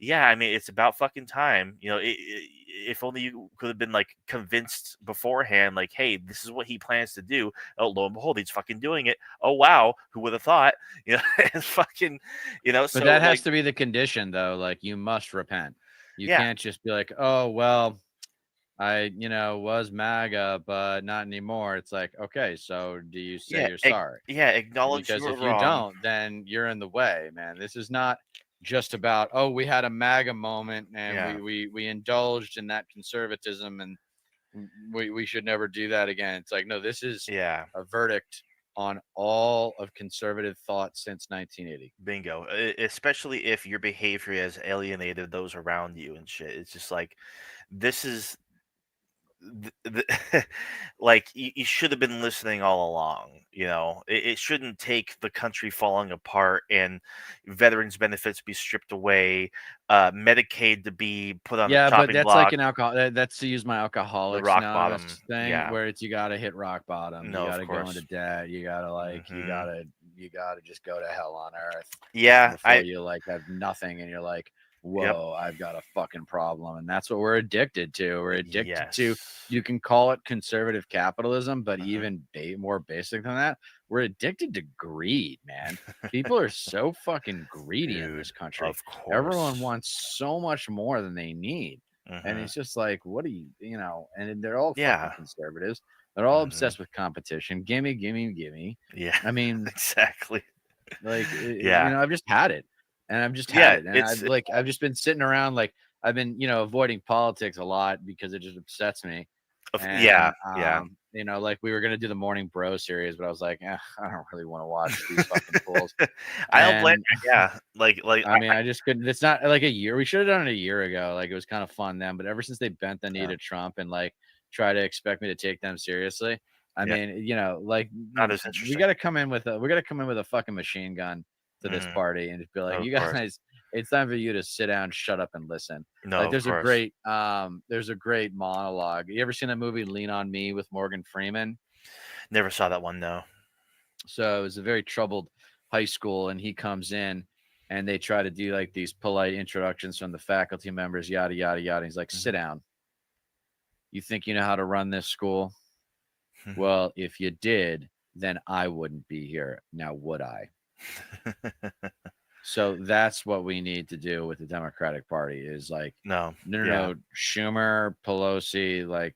[SPEAKER 2] yeah, I mean, it's about fucking time. If only you could have been like convinced beforehand, like, hey, this is what he plans to do. Oh, lo and behold, he's fucking doing it. Oh wow, who would have thought? It's fucking,
[SPEAKER 1] But
[SPEAKER 2] so
[SPEAKER 1] that has
[SPEAKER 2] like,
[SPEAKER 1] to be the condition, though. Like, you must repent. You
[SPEAKER 2] yeah,
[SPEAKER 1] can't just be like, oh, well, I, was MAGA, but not anymore. It's like, okay, so do you say
[SPEAKER 2] yeah,
[SPEAKER 1] you're sorry?
[SPEAKER 2] yeah, acknowledge you
[SPEAKER 1] Because
[SPEAKER 2] were
[SPEAKER 1] if you
[SPEAKER 2] wrong.
[SPEAKER 1] don't, then you're in the way, man. This is not just about, oh, we had a MAGA moment and
[SPEAKER 2] Yeah,
[SPEAKER 1] we indulged in that conservatism and we should never do that again. It's like, no, this is
[SPEAKER 2] yeah,
[SPEAKER 1] a verdict on all of conservative thought since 1980.
[SPEAKER 2] bingo. Especially if your behavior has alienated those around you and shit. It's just like this is like you should have been listening all along. It shouldn't take the country falling apart and veterans benefits be stripped away, Medicaid to be put on the
[SPEAKER 1] Yeah, but
[SPEAKER 2] chopping
[SPEAKER 1] that's like
[SPEAKER 2] block,
[SPEAKER 1] an alcohol. That's to use my
[SPEAKER 2] the
[SPEAKER 1] Alcoholics
[SPEAKER 2] rock
[SPEAKER 1] Anonymous
[SPEAKER 2] bottom.
[SPEAKER 1] thing,
[SPEAKER 2] Yeah,
[SPEAKER 1] where it's you got to hit rock bottom. You
[SPEAKER 2] no,
[SPEAKER 1] got
[SPEAKER 2] of
[SPEAKER 1] to go into
[SPEAKER 2] course.
[SPEAKER 1] debt. You got to
[SPEAKER 2] Hmm.
[SPEAKER 1] you got to just go to hell on earth
[SPEAKER 2] Yeah,
[SPEAKER 1] before you like have nothing, and you're like,
[SPEAKER 2] yep,
[SPEAKER 1] whoa, I've got a fucking problem, and that's what we're addicted to. We're addicted to.
[SPEAKER 2] yes.
[SPEAKER 1] You can call it conservative capitalism, but
[SPEAKER 2] Hmm.
[SPEAKER 1] even more basic than that, we're addicted to greed, man. People are so fucking greedy in this
[SPEAKER 2] Dude,
[SPEAKER 1] country.
[SPEAKER 2] of
[SPEAKER 1] Everyone
[SPEAKER 2] course.
[SPEAKER 1] wants so much more than they need. And
[SPEAKER 2] Hmm.
[SPEAKER 1] it's just like, what do you know? And they're all fucking
[SPEAKER 2] Yeah.
[SPEAKER 1] conservatives. They're all
[SPEAKER 2] Hmm.
[SPEAKER 1] obsessed with competition. Gimme, gimme, gimme.
[SPEAKER 2] Yeah.
[SPEAKER 1] I mean,
[SPEAKER 2] Exactly.
[SPEAKER 1] like,
[SPEAKER 2] Yeah.
[SPEAKER 1] I've just had it, and I've just had
[SPEAKER 2] Yeah.
[SPEAKER 1] it, and I've just been sitting around, like, I've been, avoiding politics a lot because it just upsets me.
[SPEAKER 2] Yeah.
[SPEAKER 1] And
[SPEAKER 2] Yeah.
[SPEAKER 1] like we were gonna do the Morning Bro series, but I was like, I don't really want to watch these fucking fools.
[SPEAKER 2] I don't blame
[SPEAKER 1] And
[SPEAKER 2] you. Yeah. Like
[SPEAKER 1] I mean, I just couldn't. It's not like a year. We should have done it a year ago. Like it was kind of fun then, but ever since they bent the knee
[SPEAKER 2] Yeah.
[SPEAKER 1] to Trump and like try to expect me to take them seriously, I
[SPEAKER 2] Yeah.
[SPEAKER 1] mean, like
[SPEAKER 2] Not as
[SPEAKER 1] we
[SPEAKER 2] interesting.
[SPEAKER 1] got to come in with a fucking machine gun to this
[SPEAKER 2] Mm,
[SPEAKER 1] party and just be like,
[SPEAKER 2] of
[SPEAKER 1] you
[SPEAKER 2] course.
[SPEAKER 1] guys, it's time for you to sit down, shut up, and listen.
[SPEAKER 2] No,
[SPEAKER 1] Like
[SPEAKER 2] of course.
[SPEAKER 1] there's a great monologue. You ever seen that movie Lean on Me with Morgan Freeman?
[SPEAKER 2] Never saw that one. No.
[SPEAKER 1] So it was a very troubled high school, and he comes in and they try to do like these polite introductions from the faculty members, yada, yada, yada. He's like, sit
[SPEAKER 2] Mhm.
[SPEAKER 1] down. You think you know how to run this school? Well, if you did, then I wouldn't be here. Now, would I? So that's what we need to do with the Democratic Party is like,
[SPEAKER 2] No.
[SPEAKER 1] no, no,
[SPEAKER 2] Yeah.
[SPEAKER 1] no, Schumer, Pelosi, like,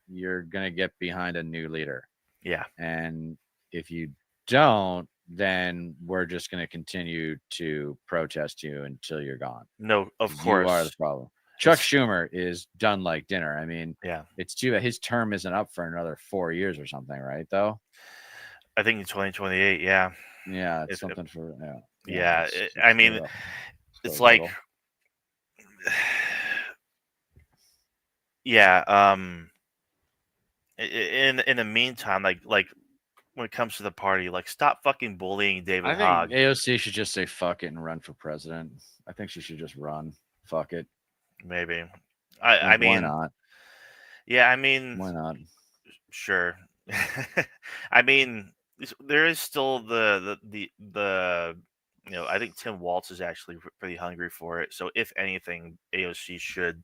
[SPEAKER 1] you're going to get behind a new leader.
[SPEAKER 2] Yeah.
[SPEAKER 1] And if you don't, then we're just going to continue to protest you until you're gone.
[SPEAKER 2] No, of
[SPEAKER 1] You are the
[SPEAKER 2] course.
[SPEAKER 1] problem. Chuck
[SPEAKER 2] It's
[SPEAKER 1] Schumer is done like dinner. I mean,
[SPEAKER 2] yeah.
[SPEAKER 1] it's too bad his term isn't up for another 4 years or something, right? Though,
[SPEAKER 2] I think in 2028. Yeah.
[SPEAKER 1] yeah, it's
[SPEAKER 2] If,
[SPEAKER 1] something for
[SPEAKER 2] yeah.
[SPEAKER 1] it's
[SPEAKER 2] I mean,
[SPEAKER 1] so
[SPEAKER 2] it's like,
[SPEAKER 1] little.
[SPEAKER 2] yeah. In the meantime, like when it comes to the party, like stop fucking bullying David
[SPEAKER 1] I think
[SPEAKER 2] Hogg.
[SPEAKER 1] AOC should just say fuck it and run for president. I think she should just run. Fuck it.
[SPEAKER 2] Maybe. I
[SPEAKER 1] Like, why
[SPEAKER 2] mean,
[SPEAKER 1] not?
[SPEAKER 2] yeah. I mean,
[SPEAKER 1] Why not?
[SPEAKER 2] sure. I mean, there is still the I think Tim Walz is actually pretty hungry for it. So if anything, AOC should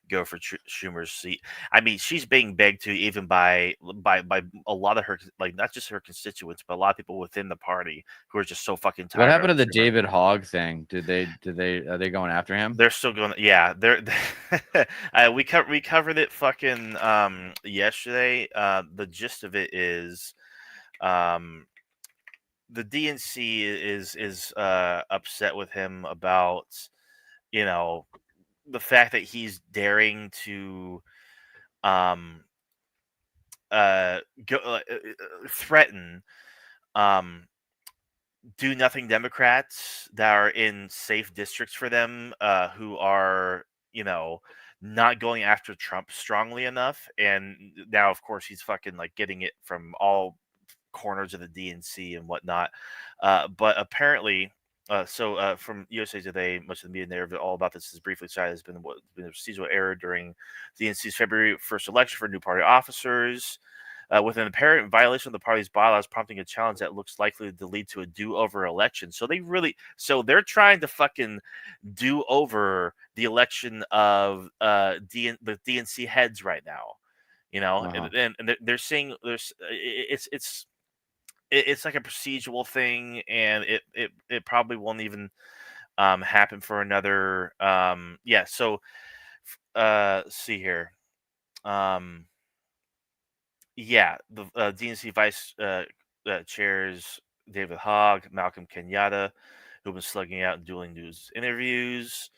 [SPEAKER 2] go for Schumer's seat. I mean, she's being begged to even by a lot of her, like not just her constituents, but a lot of people within the party who are just so fucking
[SPEAKER 1] What
[SPEAKER 2] tired
[SPEAKER 1] happened
[SPEAKER 2] of
[SPEAKER 1] to the
[SPEAKER 2] Schumer.
[SPEAKER 1] David Hogg thing? Are they going after him?
[SPEAKER 2] They're still going. Yeah, they're. We covered it fucking yesterday. The gist of it is, um, the DNC is upset with him about you know the fact that he's daring to um go threaten um do nothing Democrats that are in safe districts for them, who are, not going after Trump strongly enough. And now, of course, he's fucking like getting it from all corners of the DNC and whatnot. But apparently, from USA Today, much of the media narrative all about this is briefly cited has been what been a procedural error during DNC's February 1st election for new party officers with an apparent violation of the party's bylaws, prompting a challenge that looks likely to lead to a do-over election. So they're trying to fucking do over the election of the DNC heads right now.
[SPEAKER 1] Uh-huh.
[SPEAKER 2] And they're saying it's like a procedural thing, and it probably won't even happen for another yeah. So see here. Um, Yeah, the DNC vice chairs David Hogg, Malcolm Kenyatta, who've been slugging out and dueling news interviews.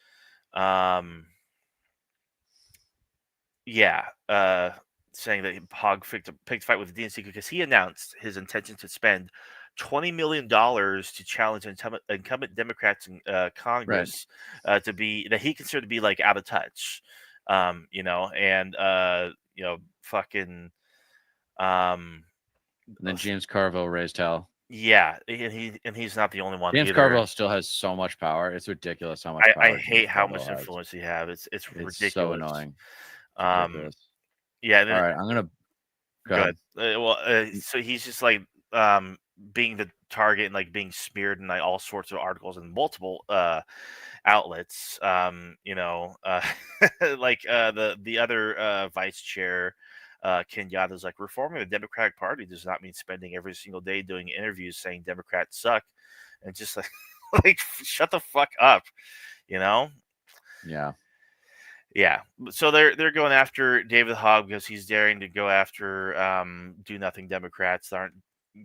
[SPEAKER 2] Um, yeah, saying that Hogg picked a fight with the DNC because he announced his intention to spend $20 million to challenge incumbent Democrats in
[SPEAKER 1] Right.
[SPEAKER 2] Congress to be that he considered to be like out of touch. And fucking
[SPEAKER 1] And then James Carville raised hell.
[SPEAKER 2] yeah, and he's not the only one
[SPEAKER 1] James
[SPEAKER 2] either.
[SPEAKER 1] Carville still has so much power. It's ridiculous how much power
[SPEAKER 2] I
[SPEAKER 1] James
[SPEAKER 2] hate how
[SPEAKER 1] Carville
[SPEAKER 2] much
[SPEAKER 1] has.
[SPEAKER 2] influence he have. It's
[SPEAKER 1] It's
[SPEAKER 2] ridiculous.
[SPEAKER 1] so annoying. It's
[SPEAKER 2] Um,
[SPEAKER 1] ridiculous.
[SPEAKER 2] yeah. And
[SPEAKER 1] All
[SPEAKER 2] then,
[SPEAKER 1] right, I'm gonna go
[SPEAKER 2] good.
[SPEAKER 1] ahead.
[SPEAKER 2] So he's just like being the target and like being smeared in like all sorts of articles in multiple outlets. Like the other vice chair. Kenyatta's like reforming the Democratic Party does not mean spending every single day doing interviews saying Democrats suck, and just like like shut the fuck up, you know?
[SPEAKER 1] Yeah.
[SPEAKER 2] Yeah. So they're going after David Hogg because he's daring to go after do nothing Democrats that aren't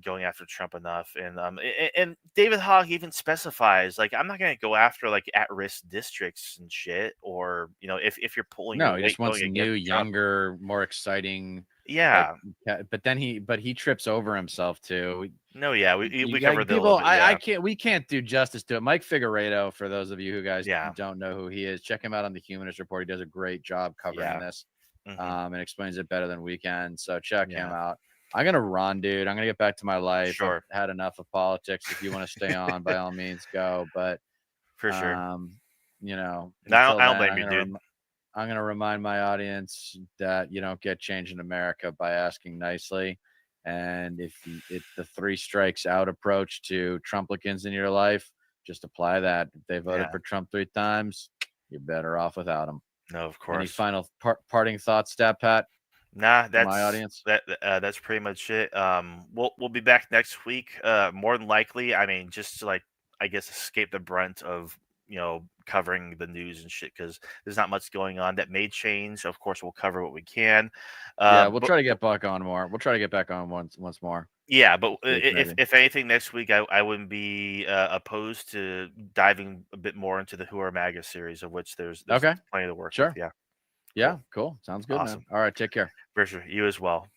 [SPEAKER 2] going after Trump enough. And David Hogg even specifies like I'm not gonna go after like at risk districts and shit, or if you're pulling your
[SPEAKER 1] No, he just
[SPEAKER 2] weight
[SPEAKER 1] wants
[SPEAKER 2] going
[SPEAKER 1] new,
[SPEAKER 2] against Trump.
[SPEAKER 1] younger, more exciting. Like,
[SPEAKER 2] Yeah.
[SPEAKER 1] but he trips over himself too.
[SPEAKER 2] No, yeah,
[SPEAKER 1] You
[SPEAKER 2] we
[SPEAKER 1] got
[SPEAKER 2] covered that a little
[SPEAKER 1] people.
[SPEAKER 2] bit. Yeah.
[SPEAKER 1] We can't do justice to it. Mike Figueredo, for those of you who guys
[SPEAKER 2] Yeah.
[SPEAKER 1] don't know who he is, check him out on the Humanist Report. He does a great job covering
[SPEAKER 2] Yeah.
[SPEAKER 1] this,
[SPEAKER 2] Mhm.
[SPEAKER 1] and explains it better than we can. So check him
[SPEAKER 2] Yeah.
[SPEAKER 1] out. I'm gonna run, dude. I'm gonna get back to my life.
[SPEAKER 2] Sure.
[SPEAKER 1] I've had enough of politics. If you want to stay on, by all means, go. But
[SPEAKER 2] For sure.
[SPEAKER 1] until
[SPEAKER 2] I don't
[SPEAKER 1] then,
[SPEAKER 2] blame you, dude.
[SPEAKER 1] I'm going to remind my audience that you don't get change in America by asking nicely. And if the three strikes out approach to Trumplicans in your life, just apply that. If they voted
[SPEAKER 2] Yeah.
[SPEAKER 1] for Trump 3 times, you're better off without them.
[SPEAKER 2] No, of
[SPEAKER 1] Any
[SPEAKER 2] course.
[SPEAKER 1] final parting thoughts, Stat Pat?
[SPEAKER 2] Nah,
[SPEAKER 1] For my audience?
[SPEAKER 2] that's pretty much it. We'll be back next week. More than likely. I mean, just to like I guess escape the brunt of covering the news and shit because there's not much going on. That may change. Of course, we'll cover what we can.
[SPEAKER 1] Yeah, we'll
[SPEAKER 2] But
[SPEAKER 1] try to get back on more. We'll try to get back on once more.
[SPEAKER 2] yeah, but
[SPEAKER 1] Week, maybe.
[SPEAKER 2] if anything next week, I wouldn't be opposed to diving a bit more into the Who Are MAGA series, of which there's
[SPEAKER 1] Okay.
[SPEAKER 2] plenty to work
[SPEAKER 1] Sure.
[SPEAKER 2] with. Yeah.
[SPEAKER 1] Yeah,
[SPEAKER 2] Cool.
[SPEAKER 1] cool. Sounds good,
[SPEAKER 2] Awesome.
[SPEAKER 1] man. All right, take care.
[SPEAKER 2] For sure. You as well.